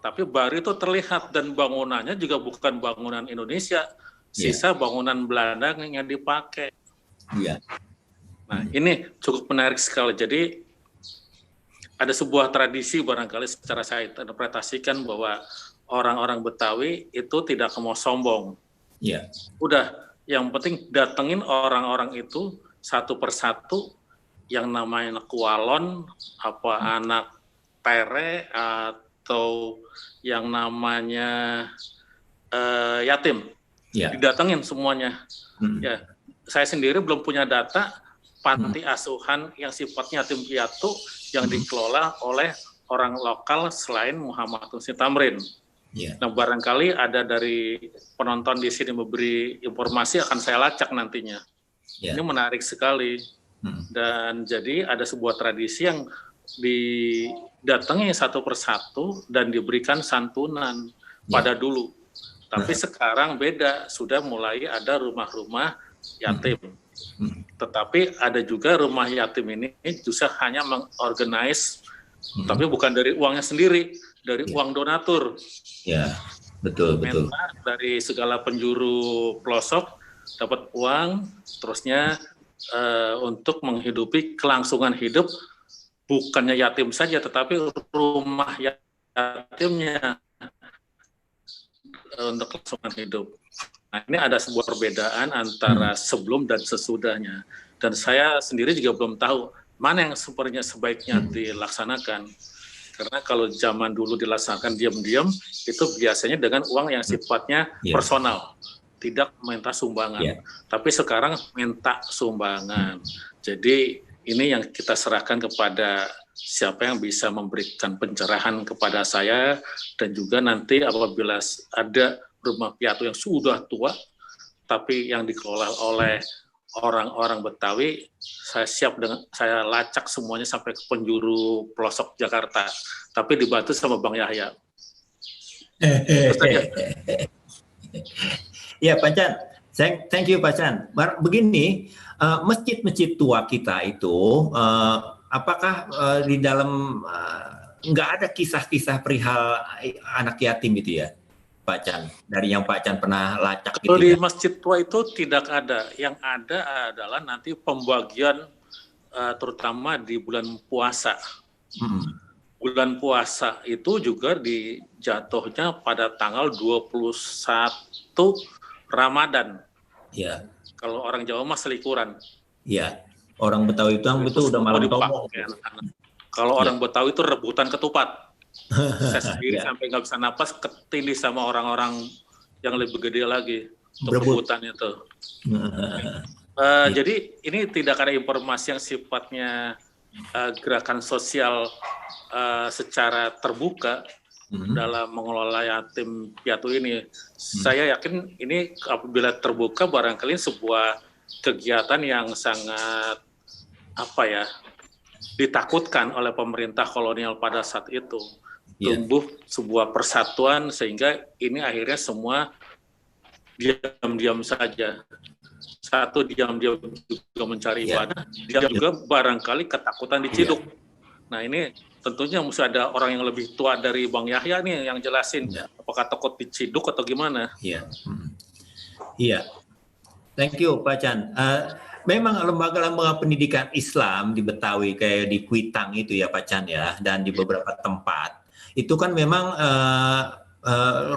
Tapi baru itu terlihat, dan bangunannya juga bukan bangunan Indonesia, sisa bangunan Belanda yang dipakai. Nah, ini cukup menarik sekali. Jadi ada sebuah tradisi barangkali secara saya interpretasikan bahwa orang-orang Betawi itu tidak mau sombong. Udah, yang penting datengin orang-orang itu satu persatu, yang namanya anak Kualon, anak Tere, atau yang namanya yatim. Didatengin semuanya. Ya, saya sendiri belum punya data panti asuhan yang sifatnya yatim piatu yang dikelola oleh orang lokal selain Muhammad Husni Tamrin. Nah, barangkali ada dari penonton di sini memberi informasi, akan saya lacak nantinya. Ini menarik sekali. Dan jadi ada sebuah tradisi yang didatangi satu persatu dan diberikan santunan pada dulu. Tapi sekarang beda, sudah mulai ada rumah-rumah yatim. Tetapi ada juga rumah yatim ini justru hanya mengorganize, tapi bukan dari uangnya sendiri, dari uang donatur. Betul. Dari segala penjuru pelosok dapat uang, terusnya untuk menghidupi kelangsungan hidup, bukannya yatim saja, tetapi rumah yatimnya untuk kelangsungan hidup. Nah, ini ada sebuah perbedaan antara sebelum dan sesudahnya. Dan saya sendiri juga belum tahu mana yang sebaiknya dilaksanakan. Karena kalau zaman dulu dilaksanakan diam-diam, itu biasanya dengan uang yang sifatnya personal, tidak minta sumbangan. Tapi sekarang minta sumbangan. Jadi ini yang kita serahkan kepada siapa yang bisa memberikan pencerahan kepada saya, dan juga nanti apabila ada rumah piatu yang sudah tua, tapi yang dikelola oleh orang-orang Betawi, saya lacak semuanya sampai ke penjuru pelosok Jakarta, tapi dibantu sama Bang Yahya. Ya, Pak Chan, thank you Pak Chan. Begini, masjid-masjid tua kita itu, apakah di dalam nggak ada kisah-kisah perihal anak yatim itu ya, Pak Chan? Dari yang Pak Chan pernah lacak Kalau gitu di ya? masjid tua itu tidak ada. Yang ada adalah nanti pembagian terutama di bulan puasa. Bulan puasa itu juga dijatuhnya pada tanggal 21 Ramadan. Kalau orang Jawa mah selikuran. Orang Betawi itu udah malam tomo. Kalau orang Betawi itu rebutan ketupat. Saya sendiri sampai nggak bisa napas, ketindih sama orang-orang yang lebih gede lagi untuk rebutan itu. Jadi ini tidak ada informasi yang sifatnya gerakan sosial secara terbuka dalam mengelola yatim piatu ini. Saya yakin ini apabila terbuka barangkali sebuah kegiatan yang sangat ditakutkan oleh pemerintah kolonial pada saat itu. Tumbuh sebuah persatuan sehingga ini akhirnya semua diam-diam saja. Satu diam-diam juga mencari ibadah, diam juga barangkali ketakutan diciduk. Nah, ini tentunya mesti ada orang yang lebih tua dari Bang Yahya nih yang jelasin apakah takut diciduk atau gimana. Thank you Pak Chan. Memang lembaga-lembaga pendidikan Islam di Betawi kayak di Kuitang itu ya Pak Chan ya, dan di beberapa tempat itu kan memang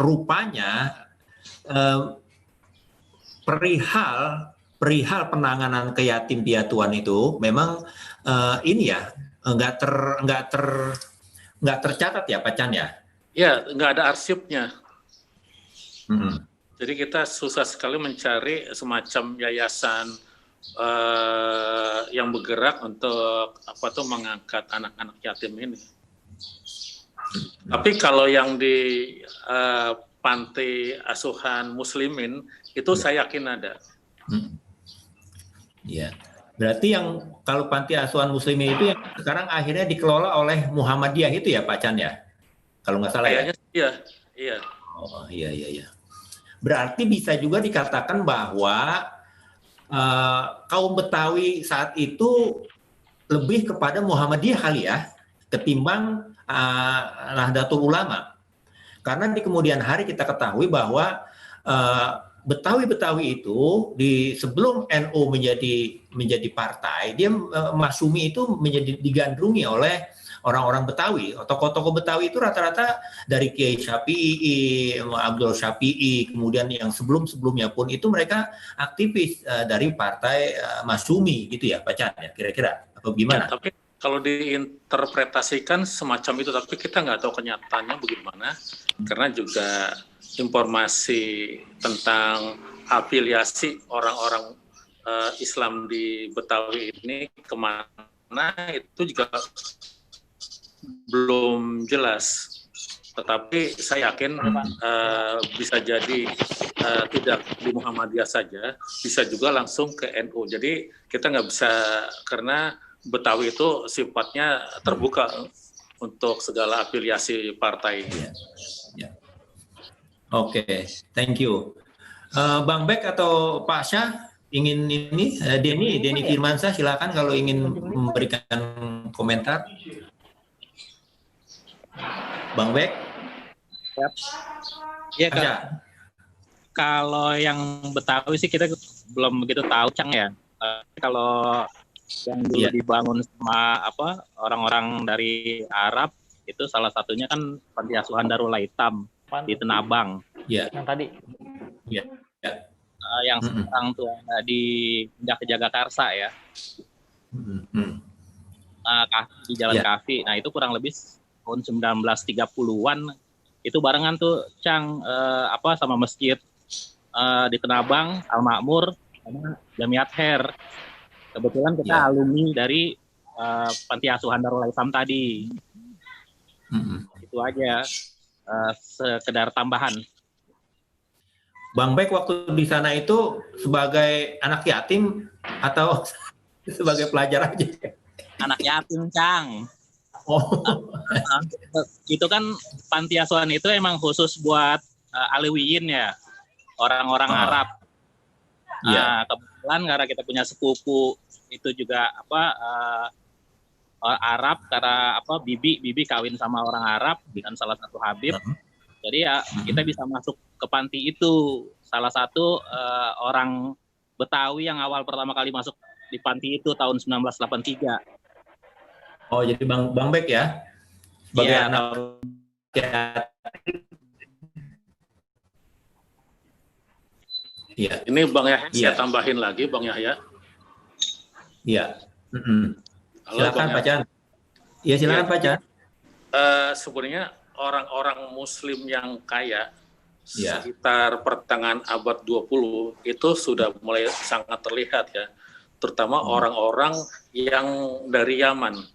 rupanya perihal penanganan keyatim piatuan itu memang ini ya nggak tercatat ya Pak Chan ya? Ya, nggak ada arsipnya. Jadi kita susah sekali mencari semacam yayasan yang bergerak untuk mengangkat anak-anak yatim ini. Tapi kalau yang di panti asuhan muslimin itu saya yakin ada. Ya, berarti yang kalau panti asuhan muslimin itu yang sekarang akhirnya dikelola oleh Muhammadiyah itu ya Pak Chan ya? Kalau nggak salah ya? Iya. Oh iya. Berarti bisa juga dikatakan bahwa kaum Betawi saat itu lebih kepada Muhammadiyah kali ya, ketimbang Nahdlatul Ulama. Karena di kemudian hari kita ketahui bahwa Betawi itu sebelum NU menjadi partai, dia Masyumi itu menjadi digandrungi oleh orang-orang Betawi. Tokoh-tokoh Betawi itu rata-rata dari Kiai Syafi'i, Abdul Syafi'i, kemudian yang sebelum-sebelumnya pun itu mereka aktivis dari partai Masyumi gitu ya Pak Chan ya, kira-kira atau gimana? Ya, tapi kalau diinterpretasikan semacam itu, tapi kita nggak tahu kenyataannya bagaimana, karena juga informasi tentang afiliasi orang-orang Islam di Betawi ini kemana itu juga belum jelas. Tetapi saya yakin bisa jadi tidak di Muhammadiyah saja, bisa juga langsung ke NU. Jadi kita nggak bisa, karena Betawi itu sifatnya terbuka untuk segala afiliasi partai. Ya. Oke, thank you. Bang Bek atau Pak Syah ingin ini, Denny Firmansyah silakan kalau ingin memberikan komentar. Bang Bek? Ya, kalau yang Betawi sih kita belum begitu tahu, Cang ya. Kalau yang dulu dibangun sama orang-orang dari Arab itu salah satunya kan panti asuhan Darul Aitam di Tenabang. Iya. Yang tadi. Iya. Yang sekarang tuh di pindah ke Jagakarsa ya. Di Jalan Kafi. Nah itu kurang lebih tahun 1930-an itu barengan tuh Cang sama masjid di Tenabang, Al Makmur, sama Jamiat Her. Kebetulan kita alumni dari panti asuhan Darul Aitam tadi. Itu aja sekedar tambahan. Bang Bek waktu di sana itu sebagai anak yatim atau sebagai pelajar aja? Anak yatim, Cang. Oh. Itu kan panti asuhan itu emang khusus buat Alwiyin ya, orang-orang Arab. Kebetulan karena kita punya sepupu itu juga Arab, karena bibi kawin sama orang Arab dan salah satu Habib. Jadi ya kita bisa masuk ke panti itu. Salah satu orang Betawi yang awal pertama kali masuk di panti itu tahun 1983. Oh, jadi Bang Bek ya? Sebagai anak Iya. Ini Bang Yahya, saya tambahin lagi Bang Yahya. Iya. Silakan Pak Chan. Iya, silakan Pak Chan. Sebenarnya orang-orang Muslim yang kaya sekitar pertengahan abad 20 itu sudah mulai sangat terlihat ya, terutama orang-orang yang dari Yaman.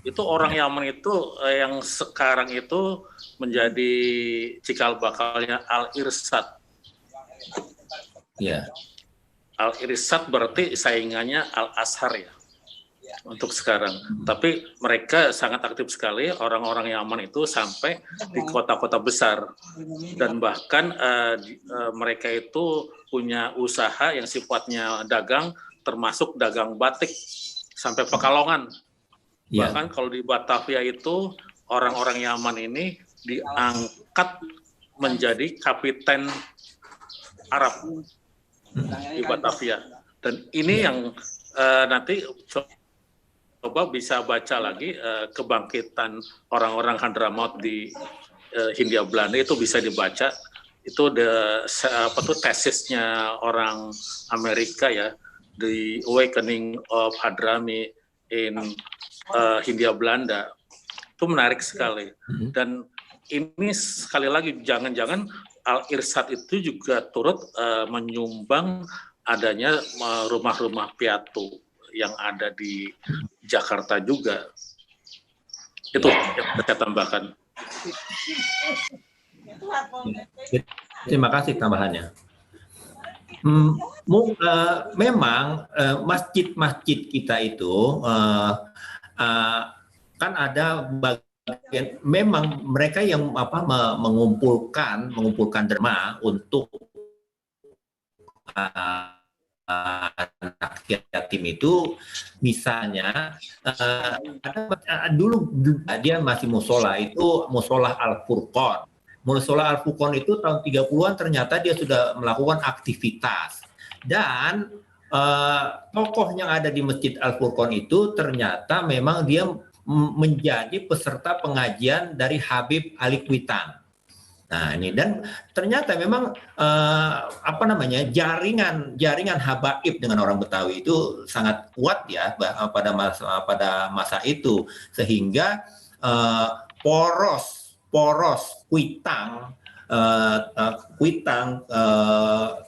Itu orang Yaman itu yang sekarang itu menjadi cikal bakalnya Al-Irsyad. Al-Irsyad berarti saingannya Al-Azhar ya untuk sekarang. Tapi mereka sangat aktif sekali orang-orang Yaman itu sampai di kota-kota besar, dan bahkan mereka itu punya usaha yang sifatnya dagang, termasuk dagang batik sampai Pekalongan. Bahkan kalau di Batavia itu orang-orang Yaman ini diangkat menjadi kapiten Arab di Batavia. Dan ini yang nanti coba bisa baca lagi kebangkitan orang-orang Hadramaut di Hindia Belanda, itu bisa dibaca itu tesisnya orang Amerika ya, The Awakening of Hadrami in Hindia Belanda. Itu menarik sekali. Dan ini sekali lagi jangan-jangan Al-Irsyad itu juga turut menyumbang adanya rumah-rumah piatu yang ada di Jakarta juga. Itu yang saya tambahkan. Terima kasih tambahannya. Memang masjid-masjid kita itu kan ada bagian, memang mereka yang mengumpulkan derma untuk anak yatim itu, misalnya dulu dia masih musola, itu musola Al-Furqon. Musola Al-Furqon itu tahun 30-an ternyata dia sudah melakukan aktivitas, dan tokoh yang ada di Masjid Al-Furqon itu ternyata memang dia menjadi peserta pengajian dari Habib Ali Kuitang. Nah ini, dan ternyata memang jaringan habaib dengan orang Betawi itu sangat kuat ya pada masa itu, sehingga poros Kuitang,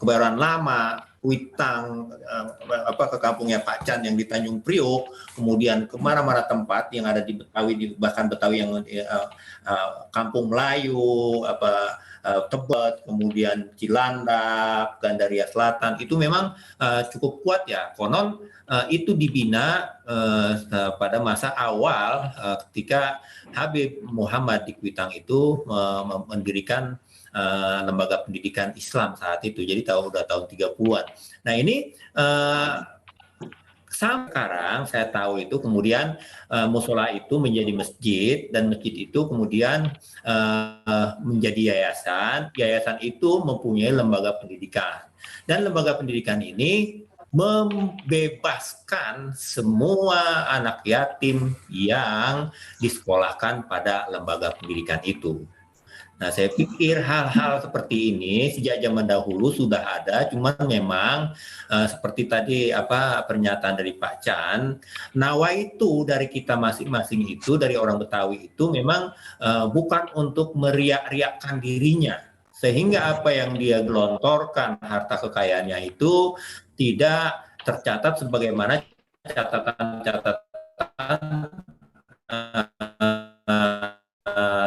Kebayoran Lama, Kuitang, ke kampungnya Pak Chan yang di Tanjung Priok, kemudian ke mana-mana tempat yang ada di Betawi, bahkan Betawi yang Kampung Melayu, Tebet, kemudian Cilandak, Gandaria Selatan, itu memang cukup kuat ya. Konon itu dibina pada masa awal ketika Habib Muhammad di Kuitang itu mendirikan lembaga pendidikan Islam saat itu, jadi udah tahun 30-an. Nah ini sekarang saya tahu itu kemudian musola itu menjadi masjid, dan masjid itu kemudian menjadi yayasan. Yayasan itu mempunyai lembaga pendidikan, dan lembaga pendidikan ini membebaskan semua anak yatim yang disekolahkan pada lembaga pendidikan itu. Nah, saya pikir hal-hal seperti ini sejak zaman dahulu sudah ada, cuman memang seperti tadi pernyataan dari Pak Chan, nawaitu dari kita masing-masing itu, dari orang Betawi itu memang bukan untuk meriak-riakkan dirinya, sehingga apa yang dia gelontorkan harta kekayaannya itu tidak tercatat sebagaimana catatan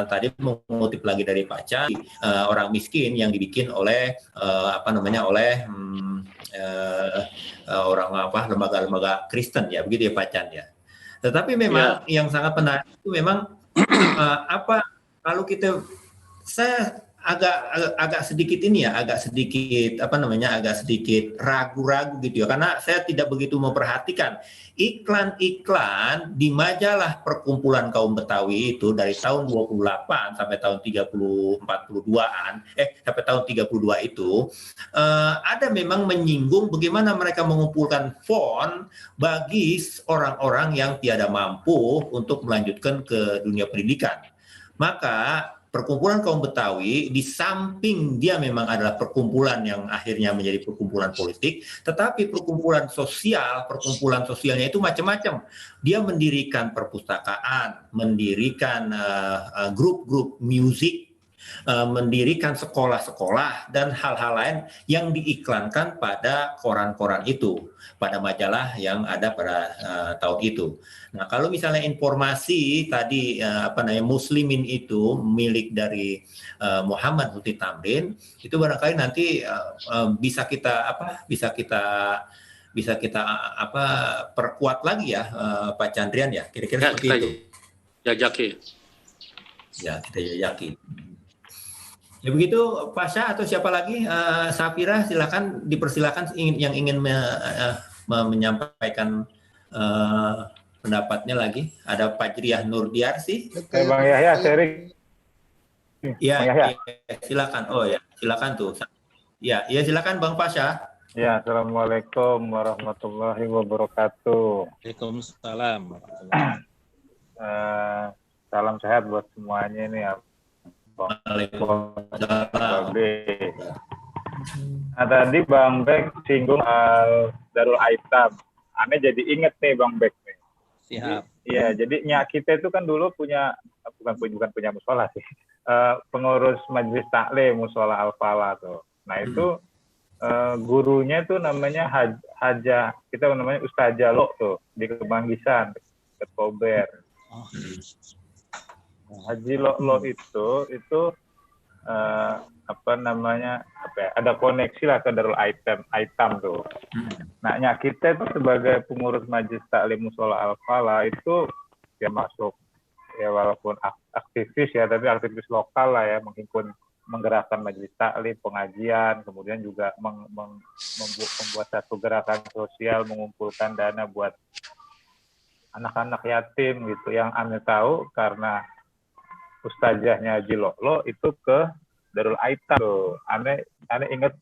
tadi mengutip lagi dari Pak Chan, orang miskin yang dibikin oleh lembaga-lembaga Kristen ya, begitu ya Pak Chan ya. Tetapi memang yang sangat menarik itu memang kalau saya agak sedikit ragu-ragu gitu ya, karena saya tidak begitu memperhatikan iklan-iklan di majalah perkumpulan kaum Betawi itu dari tahun 28 sampai tahun 42-an sampai tahun 32 itu ada memang menyinggung bagaimana mereka mengumpulkan fond bagi orang-orang yang tiada mampu untuk melanjutkan ke dunia pendidikan. Maka perkumpulan kaum Betawi, di samping dia memang adalah perkumpulan yang akhirnya menjadi perkumpulan politik, tetapi perkumpulan sosialnya itu macam-macam. Dia mendirikan perpustakaan, mendirikan grup-grup musik, mendirikan sekolah-sekolah, dan hal-hal lain yang diiklankan pada koran-koran itu, pada majalah yang ada pada tahun itu. Nah, kalau misalnya informasi tadi Muslimin itu milik dari Muhammad Husni Tamrin, itu barangkali nanti bisa kita perkuat lagi ya, Pak Chandrian ya, kira-kira seperti itu. Jajaki. Ya, kita jajaki. Ya begitu, Pasha atau siapa lagi? Safira, silakan, dipersilakan yang ingin menyampaikan pendapatnya lagi. Ada Pak Jriah Nurdiarsi. Bang Yahya, sharing. Ya, silakan. Oh ya, silakan tuh. Ya, silakan Bang Pasha. Ya, Assalamualaikum warahmatullahi wabarakatuh. Waalaikumsalam. Salam sehat buat semuanya ini. Waalaikumsalam. Nah tadi Bang Bek singgung Darul Aitam. Aneh jadi inget nih Bang Bek nih. Siap. Iya, jadi kita itu kan dulu punya bukan punya musola sih, pengurus majelis taklim musola Al-Falah tuh. Nah itu gurunya tuh namanya kita namanya Ustazah Lo tuh di Kemanggisan, dekat Kober. Haji Lo itu ada koneksi lah ke Darul Aitam tuh. Nah, kita itu sebagai pengurus majelis taklim musola Al-Falah itu ya masuk ya walaupun aktivis ya, tapi aktivis lokal lah ya, menggerakkan majelis taklim, pengajian, kemudian juga membuat satu gerakan sosial, mengumpulkan dana buat anak-anak yatim gitu. Yang Anda tahu karena ustazahnya Haji Lo itu ke Darul Aitam tuh. Ane inget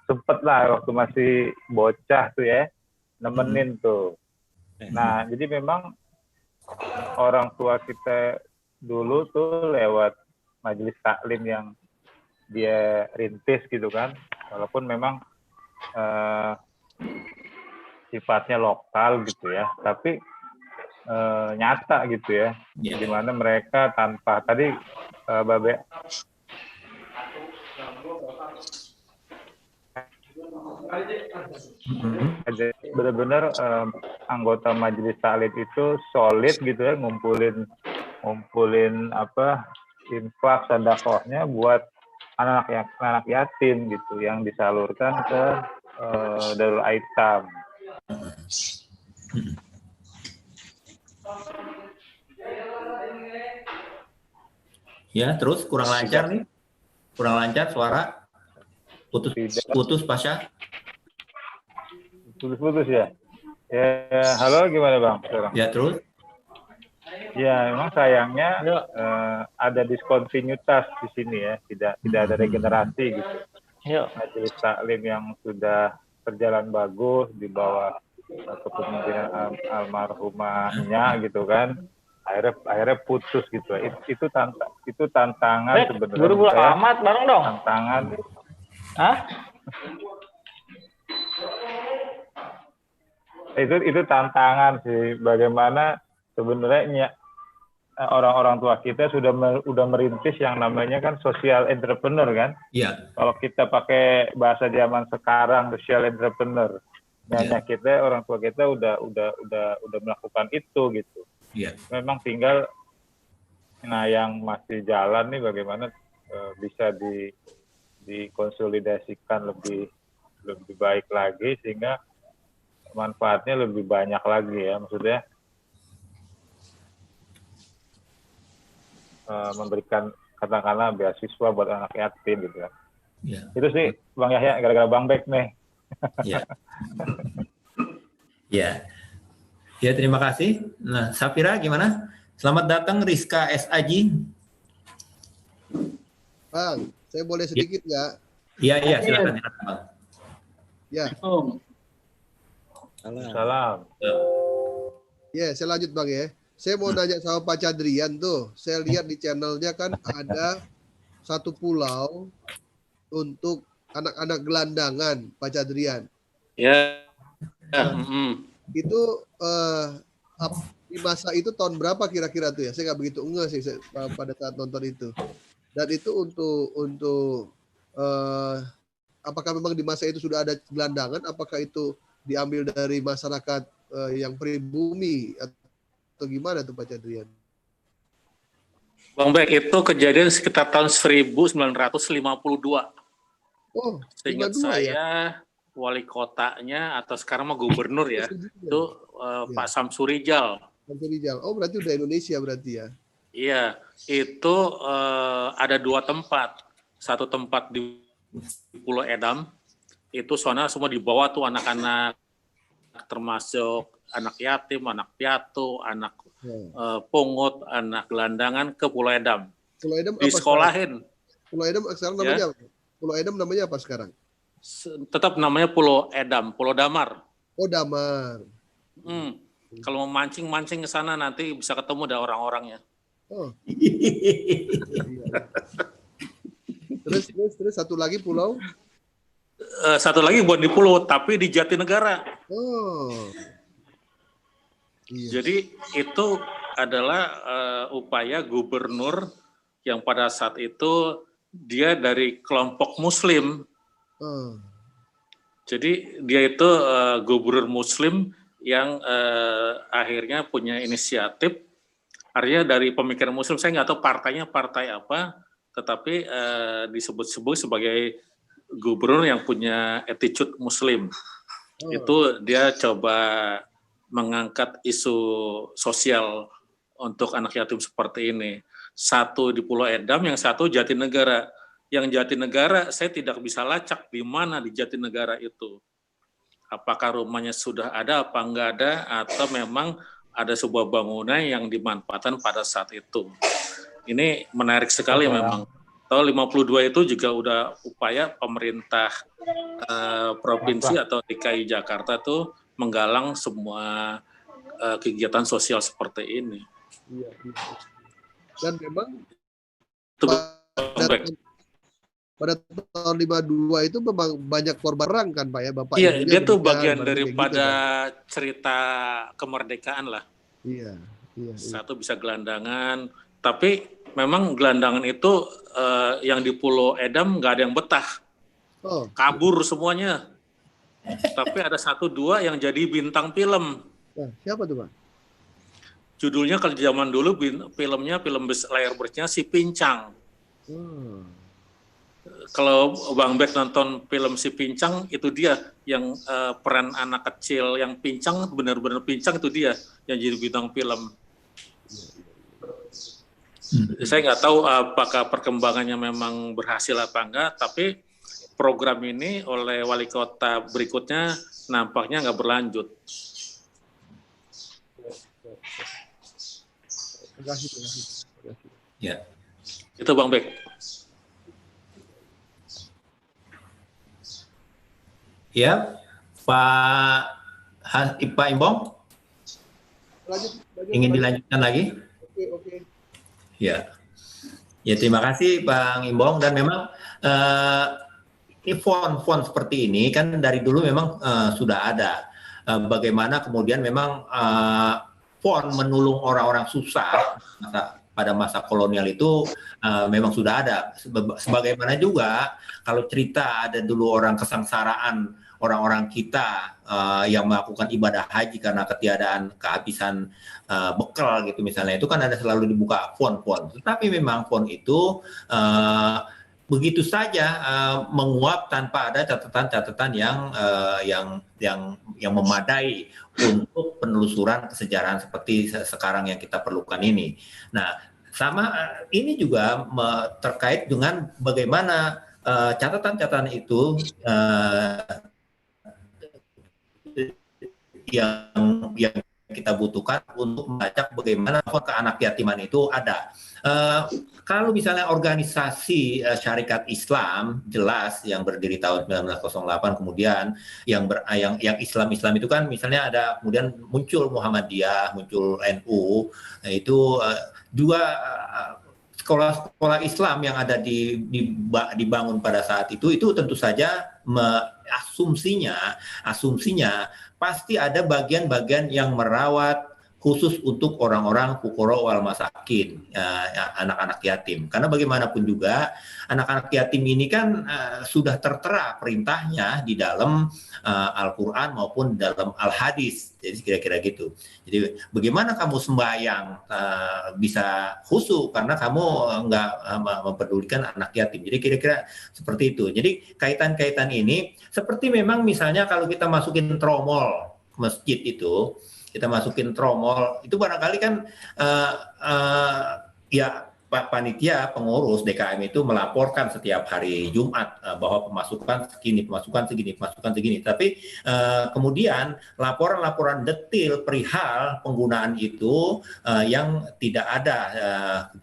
sempet lah waktu masih bocah tuh ya, nemenin tuh. Nah, jadi memang orang tua kita dulu tuh lewat majelis taklim yang dia rintis gitu kan, walaupun memang sifatnya lokal gitu ya, tapi nyata gitu ya, di mana mereka tanpa tadi Babe benar-benar anggota majelis taklim itu solid gitu ya, ngumpulin infak sedekahnya buat anak yatim gitu yang disalurkan ke Darul Aitam. Ya, terus kurang lancar nih. Kurang lancar suara. Putus Pasha. Putus ya. Ya, halo gimana Bang? Sekarang? Ya, terus. Ya, memang sayangnya ada diskontinuitas di sini ya, tidak ada regenerasi gitu. Majelis taklim yang sudah berjalan bagus di bawah kepemimpinan almarhumahnya gitu kan, akhirnya putus gitu. Itu tantangan sebenarnya. Buru-buru amat bareng dong. Tantangan. Hah? Itu tantangan sih, bagaimana sebenarnya orang-orang tua kita sudah merintis yang namanya kan social entrepreneur kan. Iya. Kalau kita pakai bahasa zaman sekarang social entrepreneur. Nah, kita orang tua kita udah melakukan itu gitu. Iya. Memang tinggal yang masih jalan nih bagaimana bisa dikonsolidasikan lebih baik lagi sehingga manfaatnya lebih banyak lagi ya, maksudnya memberikan katakanlah beasiswa buat anak yatim gitu kan. Ya. Itu sih Bang Yahya gara-gara Bang Bek nih. Ya. Ya, terima kasih. Nah, Safira gimana? Selamat datang Rizka S. Aji. Bang, saya boleh sedikit nggak? Iya, silakan Bang. Ya. Salam. Ya, saya lanjut Bang ya. Saya mau nanya sama Pak Cadrian tuh. Saya lihat di channelnya kan ada satu pulau untuk anak-anak gelandangan, Pak Cadrian. Ya. Itu di masa itu tahun berapa kira-kira tuh ya? Saya nggak begitu ngeh sih pada saat nonton itu. Dan itu untuk apakah memang di masa itu sudah ada gelandangan? Apakah itu diambil dari masyarakat yang pribumi atau gimana tuh Pak Cadrian? Bang Bek, itu kejadian sekitar tahun 1952. Oh, seingat saya wali kotanya atau sekarang mah gubernur ya, itu Pak Samsurijal. Oh, berarti udah Indonesia berarti ya? Iya, itu ada dua tempat. Satu tempat di Pulau Edam, itu soalnya semua dibawa tuh anak-anak, termasuk anak yatim, anak piatu, anak pungut, anak gelandangan ke Pulau Edam. Pulau Edam disekolahin. Pulau Edam sekarang namanya apa? Pulau Edam namanya apa sekarang? Tetap namanya Pulau Edam, Pulau Damar. Oh, Damar. Kalau mau mancing ke sana nanti bisa ketemu ada orang-orangnya. Oh. Terus satu lagi pulau? Satu lagi bukan di pulau, tapi di Jatinegara. Oh. Iya. Jadi itu adalah upaya gubernur yang pada saat itu dia dari kelompok Muslim. Jadi dia itu gubernur Muslim yang akhirnya punya inisiatif. Artinya dari pemikiran Muslim, saya nggak tahu partainya partai apa, tetapi disebut-sebut sebagai gubernur yang punya attitude Muslim. Itu dia coba mengangkat isu sosial untuk anak yatim seperti ini. Satu di Pulau Edam, yang satu Jatinegara. Yang Jatinegara saya tidak bisa lacak di mana di Jatinegara itu. Apakah rumahnya sudah ada apa enggak ada, atau memang ada sebuah bangunan yang dimanfaatkan pada saat itu. Ini menarik sekali memang. Tahun 52 itu juga udah upaya pemerintah provinsi atau DKI Jakarta tuh menggalang semua kegiatan sosial seperti ini. Iya. Dan memang pada tahun 52 itu memang banyak korban perang kan Pak ya, Bapak? Iya, dia tuh bagian daripada gitu, cerita kemerdekaan lah. Iya. Satu bisa gelandangan, tapi memang gelandangan itu yang di Pulau Edam nggak ada yang betah. Kabur semuanya. Tapi ada 1-2 yang jadi bintang film. Nah, siapa tuh Pak? Judulnya kalau zaman dulu filmnya film layar besarnya Si Pincang. Kalau Bang Bek nonton film Si Pincang, itu dia yang peran anak kecil yang pincang, benar-benar pincang, itu dia yang jadi bintang film. Saya nggak tahu apakah perkembangannya memang berhasil apa enggak, tapi program ini oleh wali kota berikutnya nampaknya nggak berlanjut. Terima kasih. Ya, itu Bang Bek. Ya, Pak Imbong, lanjut, ingin dilanjutkan lagi? Oke. Ya, terima kasih Bang Imbong. Dan memang font seperti ini kan dari dulu memang sudah ada. Bagaimana kemudian memang font menulung orang-orang susah pada masa kolonial itu memang sudah ada. Sebagaimana juga kalau cerita ada dulu orang kesengsaraan orang-orang kita yang melakukan ibadah haji karena kehabisan bekal gitu misalnya, itu kan ada selalu dibuka font-font. Tetapi memang font itu begitu saja menguap tanpa ada catatan-catatan yang memadai untuk penelusuran kesejarahan seperti sekarang yang kita perlukan ini. Nah, sama ini juga terkait dengan bagaimana catatan-catatan itu yang kita butuhkan untuk melacak bagaimana ke anak yatiman itu ada. Kalau misalnya organisasi syarikat Islam jelas yang berdiri tahun 1908, kemudian yang Islam itu kan misalnya ada kemudian muncul Muhammadiyah, muncul NU, itu dua sekolah-sekolah Islam yang ada dibangun pada saat itu tentu saja asumsinya pasti ada bagian-bagian yang merawat khusus untuk orang-orang fuqara wal masakin, anak-anak yatim. Karena bagaimanapun juga anak-anak yatim ini kan sudah tertera perintahnya di dalam Al-Quran maupun dalam Al-Hadis. Jadi kira-kira gitu. Jadi bagaimana kamu sembahyang bisa khusyuk karena kamu nggak mempedulikan anak yatim. Jadi kira-kira seperti itu. Jadi kaitan-kaitan ini seperti memang misalnya kalau kita masukin tromol masjid itu, kita masukin tromol itu barangkali kan ya Pak Panitia pengurus DKM itu melaporkan setiap hari Jumat bahwa pemasukan segini. Tapi kemudian laporan-laporan detail perihal penggunaan itu yang tidak ada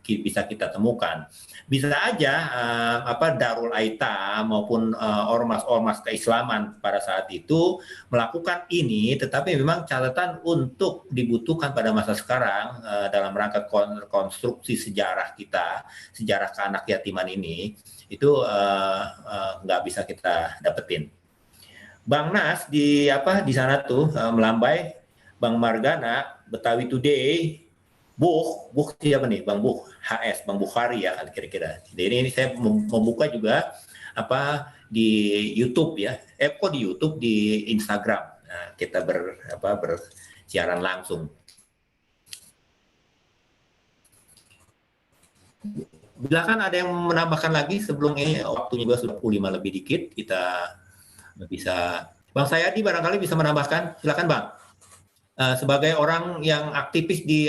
bisa kita temukan. Bisa aja Darul Aitam maupun ormas-ormas keislaman pada saat itu melakukan ini, tetapi memang catatan untuk dibutuhkan pada masa sekarang dalam rangka konstruksi sejarah kita, sejarah keanak yatiman ini, itu nggak bisa kita dapetin. Bang Nas di sana tuh melambai, Bang Margana, Betawi Today, Buh siapa nih? Bang Buh, HS, Bang Bukhari ya kan kira-kira. Jadi ini saya membuka juga di YouTube ya. Kok di YouTube, di Instagram. Nah, kita bersiaran langsung. Silakan ada yang menambahkan lagi sebelum ini, waktunya juga sudah 25 lebih dikit, kita bisa. Bang Sayadi barangkali bisa menambahkan, silakan Bang. Sebagai orang yang aktivis di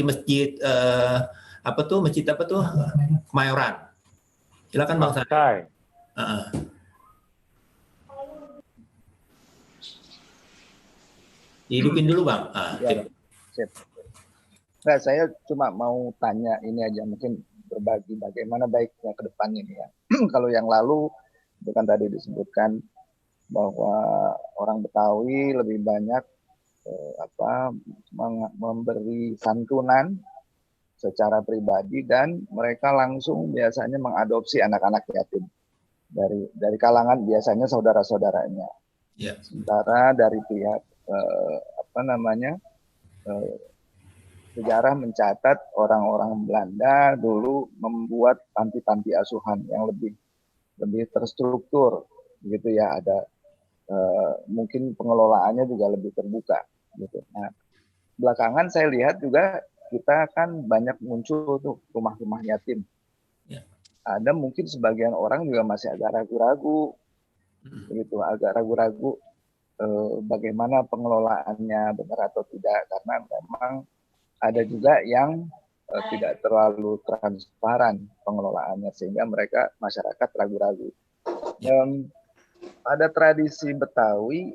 masjid masjid Kemayoran. Silakan Bang Sayadi. Hidupin dulu Bang. Sip. Nah, saya cuma mau tanya ini aja, mungkin berbagi bagaimana baiknya ke depan ini ya. Kalau yang lalu itu kan tadi disebutkan bahwa orang Betawi lebih banyak memberi santunan secara pribadi dan mereka langsung biasanya mengadopsi anak-anak yatim dari kalangan biasanya saudara-saudaranya. Yeah. Sementara dari pihak sejarah mencatat orang-orang Belanda dulu membuat panti-panti asuhan yang lebih terstruktur, begitu ya. Ada mungkin pengelolaannya juga lebih terbuka, gitu. Nah, belakangan saya lihat juga kita kan banyak muncul tuh rumah-rumah yatim. Yeah. Ada mungkin sebagian orang juga masih agak ragu-ragu, begitu, agak ragu-ragu bagaimana pengelolaannya benar atau tidak, karena memang ada juga yang tidak terlalu transparan pengelolaannya sehingga masyarakat ragu-ragu. Pada tradisi Betawi,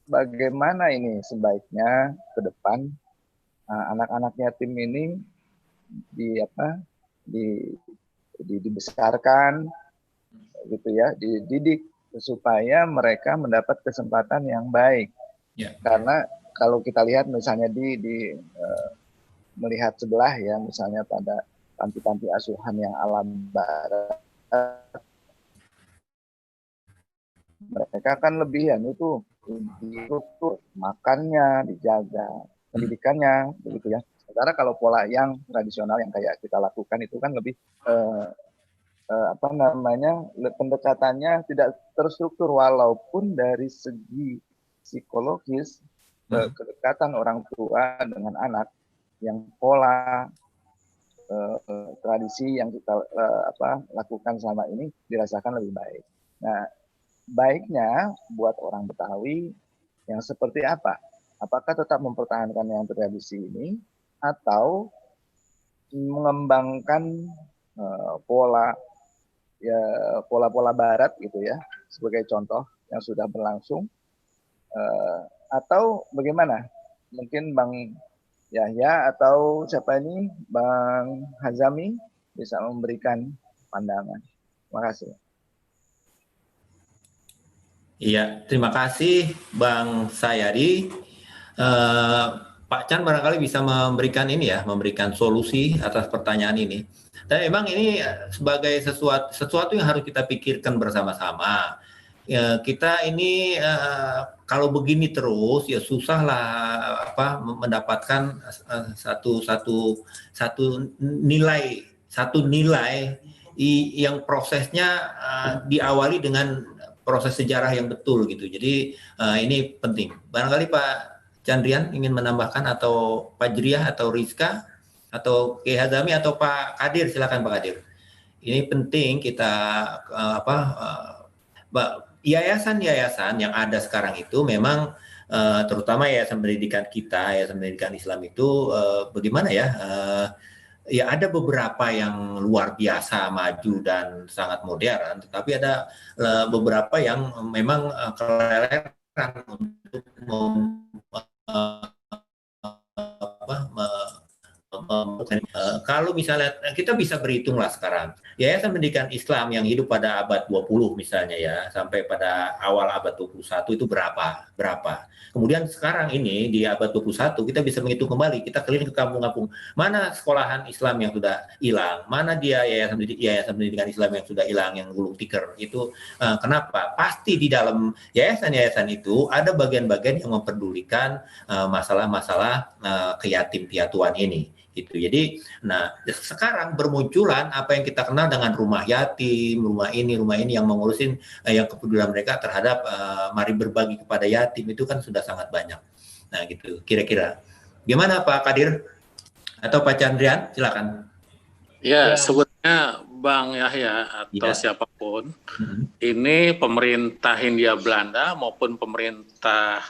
bagaimana ini sebaiknya ke depan anak-anak yatim ini dibesarkan, gitu ya, dididik supaya mereka mendapat kesempatan yang baik. Yeah. Karena kalau kita lihat misalnya melihat sebelah ya, misalnya pada panti-panti asuhan yang alam barat, mereka kan lebihan itu struktur makannya dijaga, pendidikannya, begitu ya. Sementara kalau pola yang tradisional yang kayak kita lakukan itu kan lebih pendekatannya tidak terstruktur, walaupun dari segi psikologis kedekatan orang tua dengan anak yang pola tradisi yang kita lakukan selama ini dirasakan lebih baik. Nah, baiknya buat orang Betawi yang seperti apa? Apakah tetap mempertahankan yang tradisi ini atau mengembangkan pola-pola barat gitu ya, sebagai contoh yang sudah berlangsung, atau bagaimana? Mungkin Bang Yahya atau siapa ini, Bang Hazami bisa memberikan pandangan. Terima kasih. Iya, terima kasih Bang Sayadi. Pak Chan barangkali bisa memberikan memberikan solusi atas pertanyaan ini. Dan memang ini sebagai sesuatu yang harus kita pikirkan bersama-sama. Kita ini kalau begini terus ya susahlah mendapatkan satu nilai yang prosesnya diawali dengan proses sejarah yang betul gitu. Jadi ini penting. Barangkali Pak Chandrian ingin menambahkan, atau Pak Jriah atau Rizka atau Kiai Hazami atau Pak Kadir, silakan Pak Kadir. Ini penting kita yayasan-yayasan yang ada sekarang itu memang terutama yayasan pendidikan kita, yayasan pendidikan Islam itu bagaimana ya? Ya ada beberapa yang luar biasa maju dan sangat modern, tetapi ada beberapa yang memang keleleran untuk kalau misalnya kita bisa berhitung lah sekarang, Yayasan Pendidikan Islam yang hidup pada abad 20 misalnya ya, sampai pada awal abad 21 itu berapa? Kemudian sekarang ini di abad 21 kita bisa menghitung kembali, kita keliling ke kampung-kampung, mana sekolahan Islam yang sudah hilang, mana dia yayasan pendidikan Islam yang sudah hilang, yang gulung tikar itu. Kenapa? Pasti di dalam yayasan-yayasan itu ada bagian-bagian yang memperdulikan masalah-masalah keyatim piatuan ini. Gitu. Jadi, nah sekarang bermunculan apa yang kita kenal dengan rumah yatim, rumah ini yang mengurusin yang kepedulian mereka terhadap mari berbagi kepada yatim itu kan sudah sangat banyak. Nah gitu, kira-kira. Gimana Pak Kadir atau Pak Chandrian? Silakan. Ya, sebetulnya Bang Yahya atau siapapun, ini pemerintah Hindia Belanda maupun pemerintah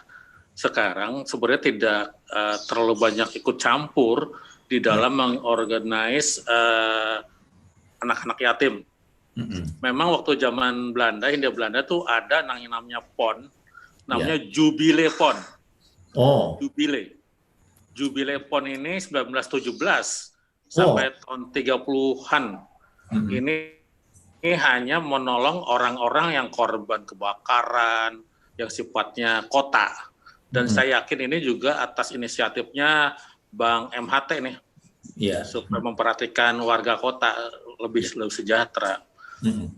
sekarang sebenarnya tidak terlalu banyak ikut campur di dalam mengorganize anak-anak yatim. Memang waktu zaman Belanda, Hindia Belanda tuh ada namanya PON, namanya Jubilee PON. Jubilee PON ini 1917 sampai tahun 30-an. Ini hanya menolong orang-orang yang korban kebakaran, yang sifatnya kota. Dan saya yakin ini juga atas inisiatifnya Bang MHT nih, supaya memperhatikan warga kota lebih sejahtera.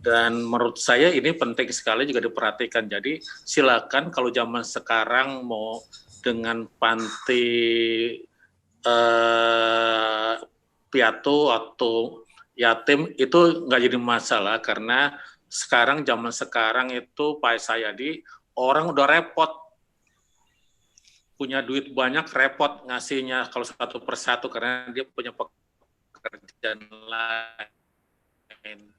Dan menurut saya ini penting sekali juga diperhatikan. Jadi silakan kalau zaman sekarang mau dengan panti piatu atau yatim itu nggak jadi masalah, karena zaman sekarang itu Pak Sayadi orang udah repot. Punya duit banyak, repot ngasihnya kalau satu persatu karena dia punya pekerjaan lain.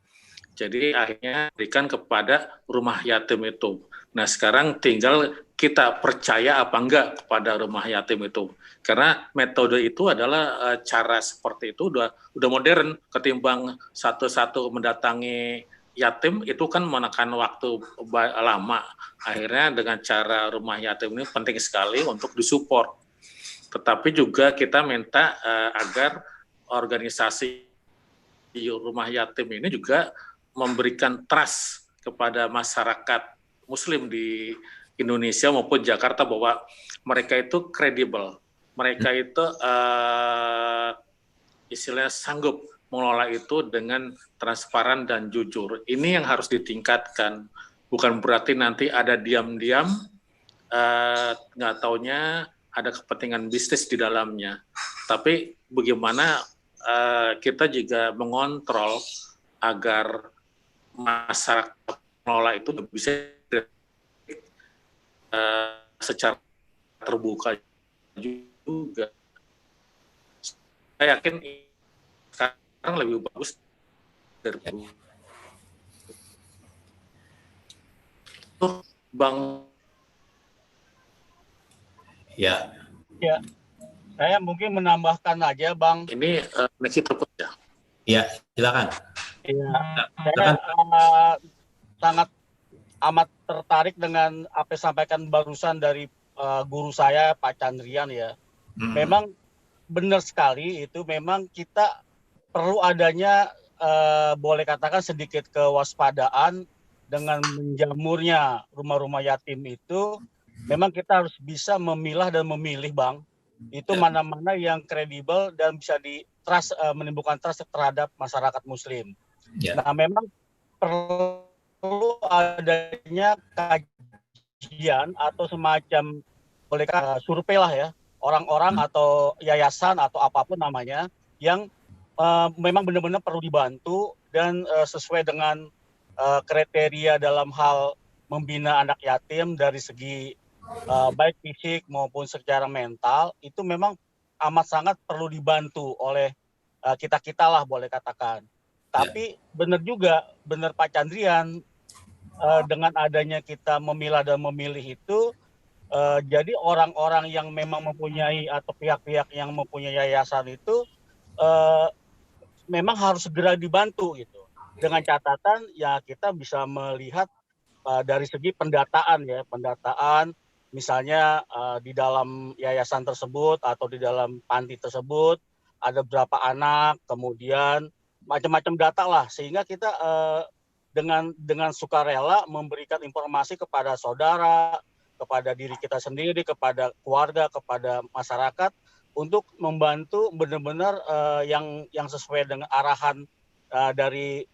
Jadi akhirnya berikan kepada rumah yatim itu. Nah sekarang tinggal kita percaya apa enggak kepada rumah yatim itu. Karena metode itu adalah cara seperti itu udah modern, ketimbang satu-satu mendatangi yatim itu kan menekan waktu lama. Akhirnya dengan cara rumah yatim ini penting sekali untuk disupport. Tetapi juga kita minta agar organisasi rumah yatim ini juga memberikan trust kepada masyarakat Muslim di Indonesia maupun Jakarta bahwa mereka itu kredibel. Mereka itu istilahnya sanggup mengelola itu dengan transparan dan jujur. Ini yang harus ditingkatkan. Bukan berarti nanti ada diam-diam, nggak taunya ada kepentingan bisnis di dalamnya. Tapi bagaimana kita juga mengontrol agar masyarakat mengelola itu bisa secara terbuka juga. Saya yakin sekarang lebih bagus dari Bang. Ya, saya mungkin menambahkan aja Bang. Ini koneksi terputus ya. Ya, silakan. Ya, saya sangat amat tertarik dengan apa yang disampaikan barusan dari guru saya Pak Chandrian ya. Memang benar sekali itu, memang kita perlu adanya boleh katakan sedikit kewaspadaan dengan menjamurnya rumah-rumah yatim itu. Memang kita harus bisa memilah dan memilih Bang. Itu mana-mana yang kredibel dan bisa menimbulkan trust terhadap masyarakat Muslim. Nah memang perlu adanya kajian atau semacam boleh survei lah ya, orang-orang atau yayasan atau apapun namanya yang memang benar-benar perlu dibantu dan sesuai dengan kriteria dalam hal membina anak yatim dari segi baik fisik maupun secara mental, itu memang amat sangat perlu dibantu oleh kita-kita lah boleh katakan. Tapi benar juga, benar Pak Chandrian, dengan adanya kita memilah dan memilih itu, jadi orang-orang yang memang mempunyai atau pihak-pihak yang mempunyai yayasan itu memang harus segera dibantu gitu. Dengan catatan ya kita bisa melihat dari segi pendataan ya, pendataan misalnya di dalam yayasan tersebut atau di dalam panti tersebut ada berapa anak, kemudian macam-macam data lah, sehingga kita dengan sukarela memberikan informasi kepada saudara, kepada diri kita sendiri, kepada keluarga, kepada masyarakat untuk membantu benar-benar yang sesuai dengan arahan dari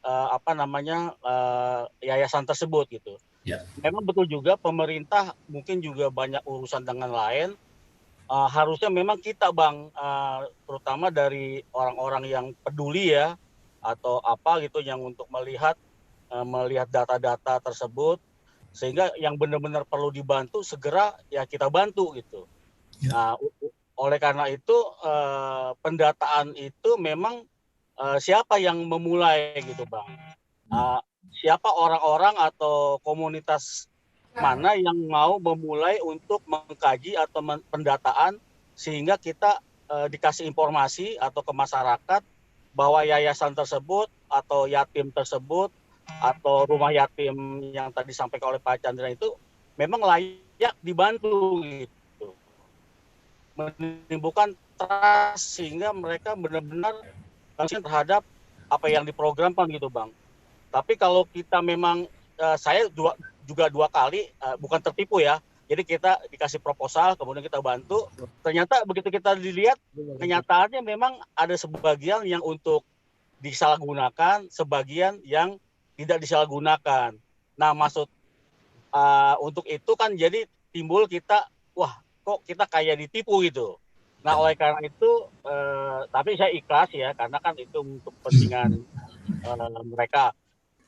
yayasan tersebut gitu. Ya. Memang betul juga pemerintah mungkin juga banyak urusan dengan lain. Harusnya memang kita Bang, terutama dari orang-orang yang peduli ya, atau apa gitu yang untuk melihat data-data tersebut, sehingga yang benar-benar perlu dibantu segera ya kita bantu gitu. Ya. Nah, oleh karena itu pendataan itu memang siapa yang memulai gitu Bang. Siapa orang-orang atau komunitas mana yang mau memulai untuk mengkaji atau pendataan sehingga kita dikasih informasi atau ke masyarakat bahwa yayasan tersebut atau yatim tersebut atau rumah yatim yang tadi disampaikan oleh Pak Chandra itu memang layak dibantu gitu. Menimbulkan trust sehingga mereka benar-benar terhadap apa yang diprogramkan gitu Bang. Tapi kalau kita memang saya juga 2 kali bukan tertipu ya. Jadi kita dikasih proposal, kemudian kita bantu. Ternyata begitu kita dilihat, kenyataannya memang ada sebagian yang untuk disalahgunakan, sebagian yang tidak disalahgunakan. Nah, maksud untuk itu kan jadi timbul kita, wah kok kita kayak ditipu gitu. Nah, oleh karena itu, tapi saya ikhlas ya, karena kan itu untuk kepentingan mereka.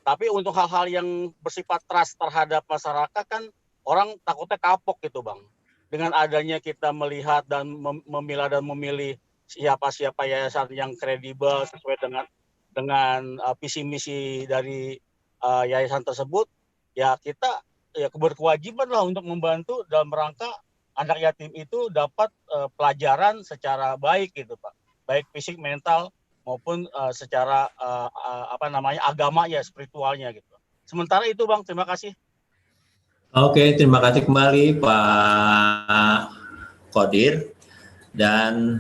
Tapi untuk hal-hal yang bersifat trust terhadap masyarakat kan orang takutnya kapok gitu Bang. Dengan adanya kita melihat dan memilah dan memilih siapa-siapa yayasan yang kredibel sesuai dengan visi misi dari yayasan tersebut, ya kita ya berkewajiban lah untuk membantu dalam rangka anak yatim itu dapat pelajaran secara baik gitu Pak. Baik fisik, mental maupun secara agama ya, spiritualnya gitu. Sementara itu Bang, terima kasih. Oke, terima kasih kembali Pak Qodir. Dan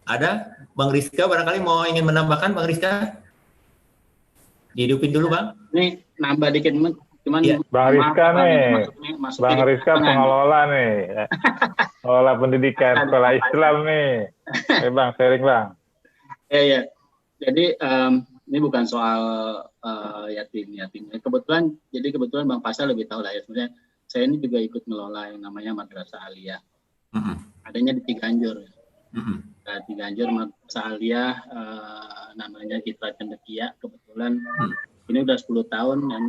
ada Bang Rizka barangkali mau ingin menambahkan Bang Rizka? Dihidupin dulu Bang. Nih nambah dikit cuman ya. Bang Rizka nih, Bang Rizka pengelola nih, pengelola pendidikan sekolah Islam nih. Bang, sharing Bang. Ya. Jadi ini bukan soal yatim. Kebetulan Bang Pasal lebih tahu lah ya. Sebenarnya saya ini juga ikut ngelola yang namanya Madrasah Aliyah. Adanya di Ciganjur. Ciganjur Madrasah Aliyah namanya Citra Cendekia. Kebetulan ini udah 10 tahun dan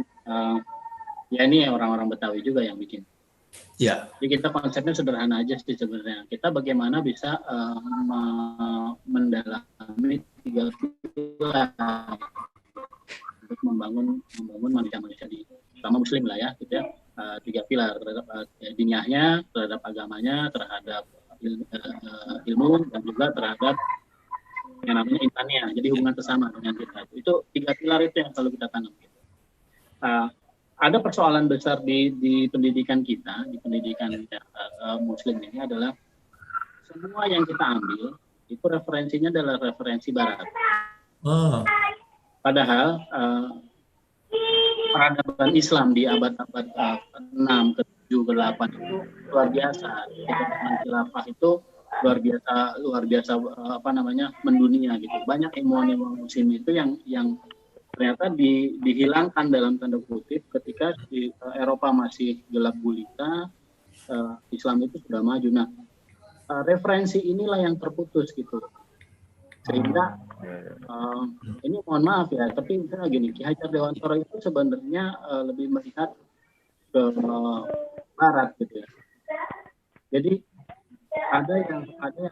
ya ini orang-orang Betawi juga yang bikin. Ya. Jadi kita konsepnya sederhana aja sih sebenarnya. Kita bagaimana bisa mendalami 3 pilar untuk membangun manusia di terutama Muslim lah ya, gitu ya. 3 pilar terhadap diniyahnya, terhadap agamanya, terhadap ilmu dan juga terhadap yang namanya intannya. Jadi hubungan sesama dengan kita. Itu 3 pilar itu yang selalu kita tanam. Gitu. Ada persoalan besar di pendidikan kita, di pendidikan Muslim ini adalah semua yang kita ambil itu referensinya adalah referensi Barat. Padahal peradaban Islam di abad-abad 6, ke-7, ke-8 itu luar biasa. Kebetulan khilafah itu luar biasa mendunia gitu. Banyak ilmuwan Muslim itu yang ternyata dihilangkan dalam tanda kutip ketika di Eropa masih gelap gulita, Islam itu sudah maju. Nah, referensi inilah yang terputus gitu. Sehingga ini mohon maaf ya, tapi misalnya gini, Ki Hajar Dewantara itu sebenarnya lebih melihat ke Barat gitu ya. Jadi ada yang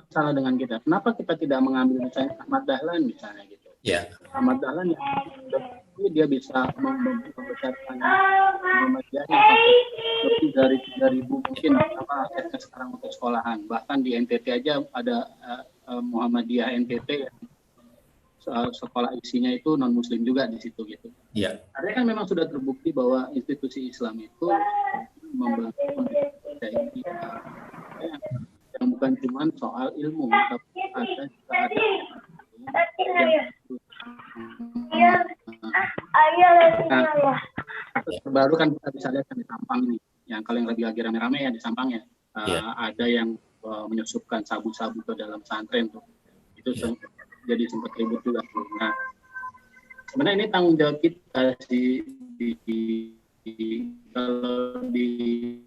salah dengan kita. Kenapa kita tidak mengambil misalnya Ahmad Dahlan misalnya gitu? Yeah. Ahmad Dahlan yang dia bisa membesarkan Muhammadiyah sampai lebih dari 3.000 mungkin asetnya sekarang untuk sekolahan. Bahkan di NTT aja ada Muhammadiyah NTT yang sekolah isinya itu non Muslim juga di situ gitu. Iya. Artinya kan memang sudah terbukti bahwa institusi Islam itu membangun yang bukan cuma soal ilmu, tapi Terbaru kan kita bisa lihat kan di Sampang nih, yang kalau yang lagi rame-rame ya di Sampang ya, ada yang menyusupkan sabu-sabu ke dalam pesantren tuh, itu jadi sempat ribut juga. Nah, sebenarnya ini tanggung jawab kita kalau di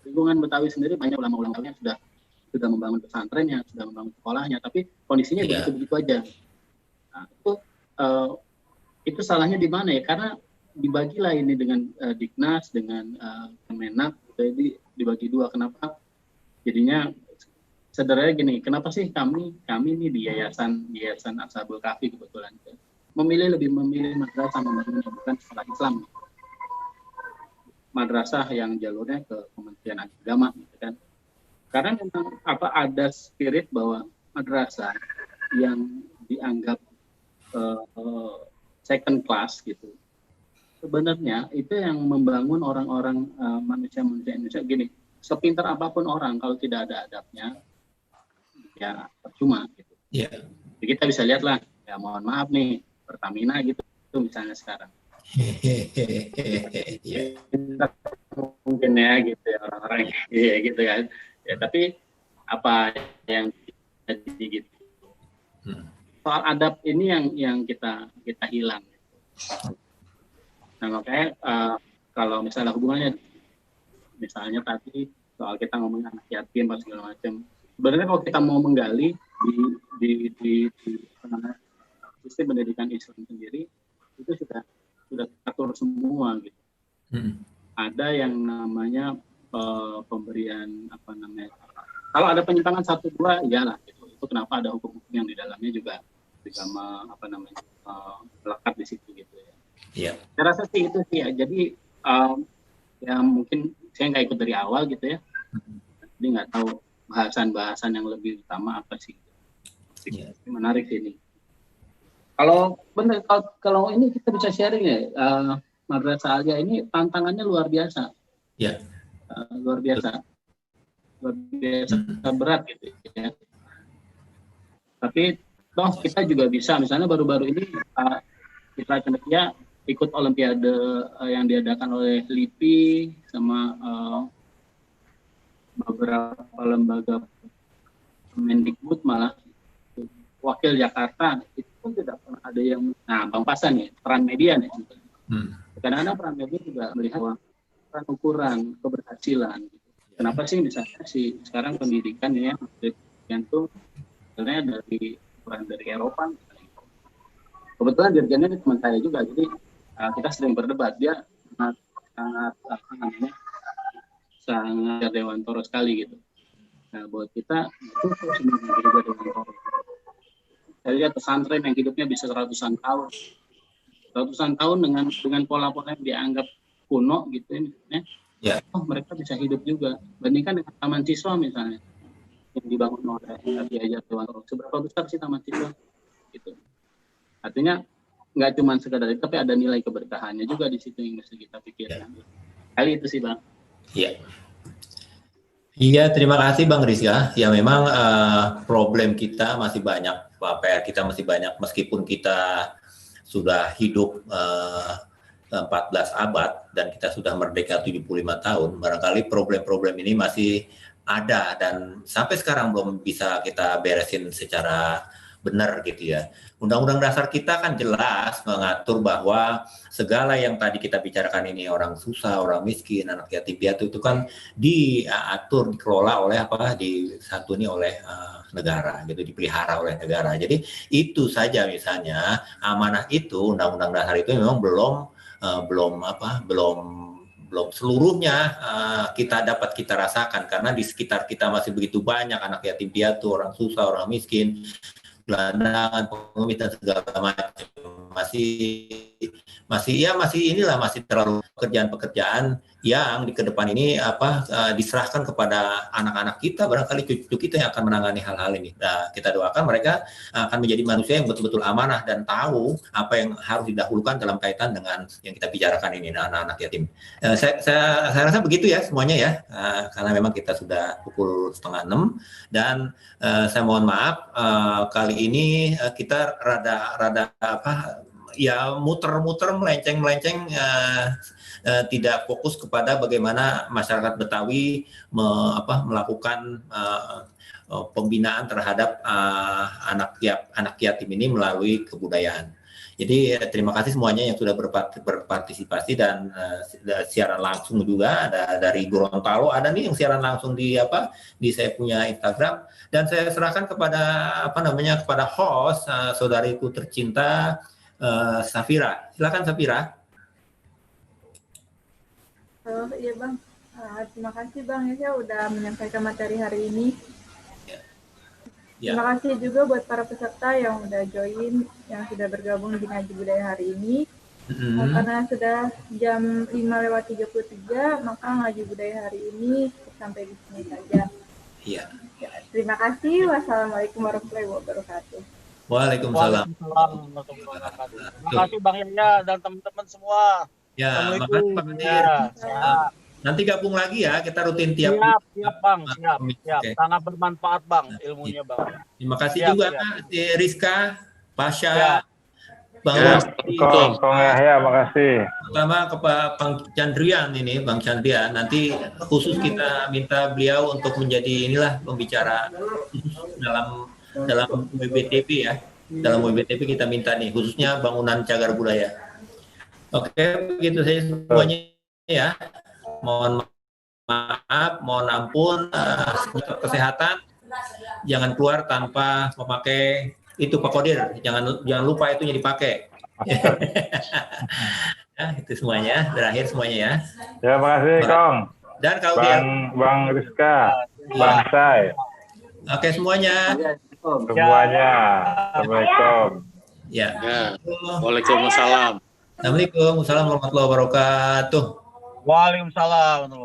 lingkungan Betawi sendiri banyak ulama-ulama yang sudah membangun pesantrennya, sudah membangun sekolahnya, tapi kondisinya begitu-begitu aja. Nah, itu salahnya di mana ya? Karena dibagilah ini dengan Diknas, dengan Kemenak, jadi dibagi dua. Kenapa? Jadinya sederhananya gini, kenapa sih kami nih di Yayasan Ashabul Kahfi kebetulan lebih memilih madrasah membangun bukan sekolah Islam, madrasah yang jalurnya ke Kementerian Agama, gitu kan? Karena memang ada spirit bahwa madrasah yang dianggap second class gitu, sebenarnya itu yang membangun orang-orang manusia Indonesia gini, sepintar apapun orang kalau tidak ada adabnya ya percuma gitu. Jadi kita bisa lihat lah, ya mohon maaf nih Pertamina gitu misalnya sekarang. Mungkin ya gitu ya orang-orang ya gitu kan. Ya tapi apa yang jadi gitu. Soal adab ini yang kita hilang. Nah makanya kalau misalnya hubungannya, misalnya tadi soal kita ngomongin anak yatim atau segala macam, sebenarnya kalau kita mau menggali di sistem pendidikan Islam sendiri itu sudah teratur semua gitu. Ada yang namanya pemberian kalau ada penyimpangan 1-2 iyalah gitu. Itu kenapa ada hukum-hukum yang di dalamnya juga melekat di situ gitu ya. Saya rasa sih itu sih ya. Jadi ya mungkin saya nggak ikut dari awal gitu ya. Jadi nggak tahu bahasan-bahasan yang lebih utama apa sih. Menarik sih ini. Kalau ini kita bisa sharing ya, Madrasah Alia ini tantangannya luar biasa. Luar biasa berat gitu ya. Tapi toh kita juga bisa, misalnya baru-baru ini kita cendekia ikut olimpiade yang diadakan oleh LIPI sama beberapa lembaga Mendikbud, malah wakil Jakarta itu pun tidak pernah ada yang, Bang Pasan ya, peran media nih. Kadang-kadang peran media juga melihat peran ukuran keberhasilan. Kenapa sih misalnya sekarang pendidikan ya, itu sebenarnya dari ukuran dari Eropa. Kebetulan dirjennya ini teman saya juga, jadi kita sering berdebat. Dia sangat dewantoro sekali gitu. Nah buat kita itu sebenarnya juga dewantoro. Saya lihat pesantren yang hidupnya bisa ratusan tahun dengan pola-pola yang dianggap kuno gitu ya. Mereka bisa hidup juga. Bandingkan dengan taman siswa misalnya yang dibangun oleh Diajar Dewantoro. Seberapa besar sih taman siswa? Gitu. Artinya nggak cuma sekadar itu, tapi ada nilai keberkahannya juga di situ yang mesti kita pikirkan. Kali itu sih Bang. Iya, terima kasih Bang Rizka. Ya memang problem kita masih banyak, PR kita masih banyak, meskipun kita sudah hidup 14 abad dan kita sudah merdeka 75 tahun, barangkali problem-problem ini masih ada dan sampai sekarang belum bisa kita beresin secara benar gitu ya. Undang-Undang Dasar kita kan jelas mengatur bahwa segala yang tadi kita bicarakan ini, orang susah, orang miskin, anak yatim piatu itu kan diatur, dikelola oleh disantuni oleh negara gitu, dipelihara oleh negara. Jadi itu saja misalnya amanah itu, Undang-Undang Dasar itu memang belum seluruhnya kita dapat kita rasakan karena di sekitar kita masih begitu banyak anak yatim piatu, orang susah, orang miskin, gelandangan, pengemis dan segala macam, masih masih terlalu pekerjaan-pekerjaan yang di ke depan ini diserahkan kepada anak-anak kita, barangkali cucu kita yang akan menangani hal-hal ini. Nah, kita doakan mereka akan menjadi manusia yang betul-betul amanah dan tahu apa yang harus didahulukan dalam kaitan dengan yang kita bicarakan ini, anak-anak yatim. Saya rasa begitu ya semuanya ya, karena memang kita sudah pukul 5:30 dan saya mohon maaf kali ini kita rada muter-muter, melenceng-melenceng, tidak fokus kepada bagaimana masyarakat Betawi melakukan pembinaan terhadap anak yatim ini melalui kebudayaan. Jadi terima kasih semuanya yang sudah berpartisipasi dan siaran langsung juga ada dari Gorontalo, ada nih yang siaran langsung di saya punya Instagram, dan saya serahkan kepada host saudariku tercinta Safira. Silakan Safira. Iya Bang, terima kasih Bang ya udah menyampaikan materi hari ini. Terima kasih juga buat para peserta yang udah join, yang sudah bergabung di Ngaji Budaya hari ini. Karena sudah jam 5:33, maka Ngaji Budaya hari ini sampai di sini saja. Iya. Ya, terima kasih. Wassalamualaikum warahmatullahi wabarakatuh. Waalaikumsalam. Terima kasih Bang Yahya dan teman-teman semua. Ya, Assalamualaikum. Nanti gabung lagi ya, kita rutin tiap siap Bang, siap. Sangat bermanfaat Bang ilmunya Bang. Terima kasih juga Rizka, Pasha, Bang Yahya, makasih. Pertama kepada Bang Chandrian ini, Bang Chandrian, nanti khusus kita minta beliau untuk menjadi pembicara dalam WBTP ya. Dalam WBTP kita minta nih, khususnya bangunan cagar budaya. Oke, begitu saja semuanya ya. Mohon maaf, mohon ampun, kesehatan. Jangan keluar tanpa memakai itu Pak Kodir. Jangan lupa itunya dipakai. Ya, itu semuanya. Berakhir semuanya ya. Ya, makasih Kong. Dan kau Bang Rizka, Bang Say. Oke semuanya. Assalamualaikum. Ya. Waalaikumsalam. Assalamualaikum warahmatullahi wabarakatuh. Waalaikumsalam.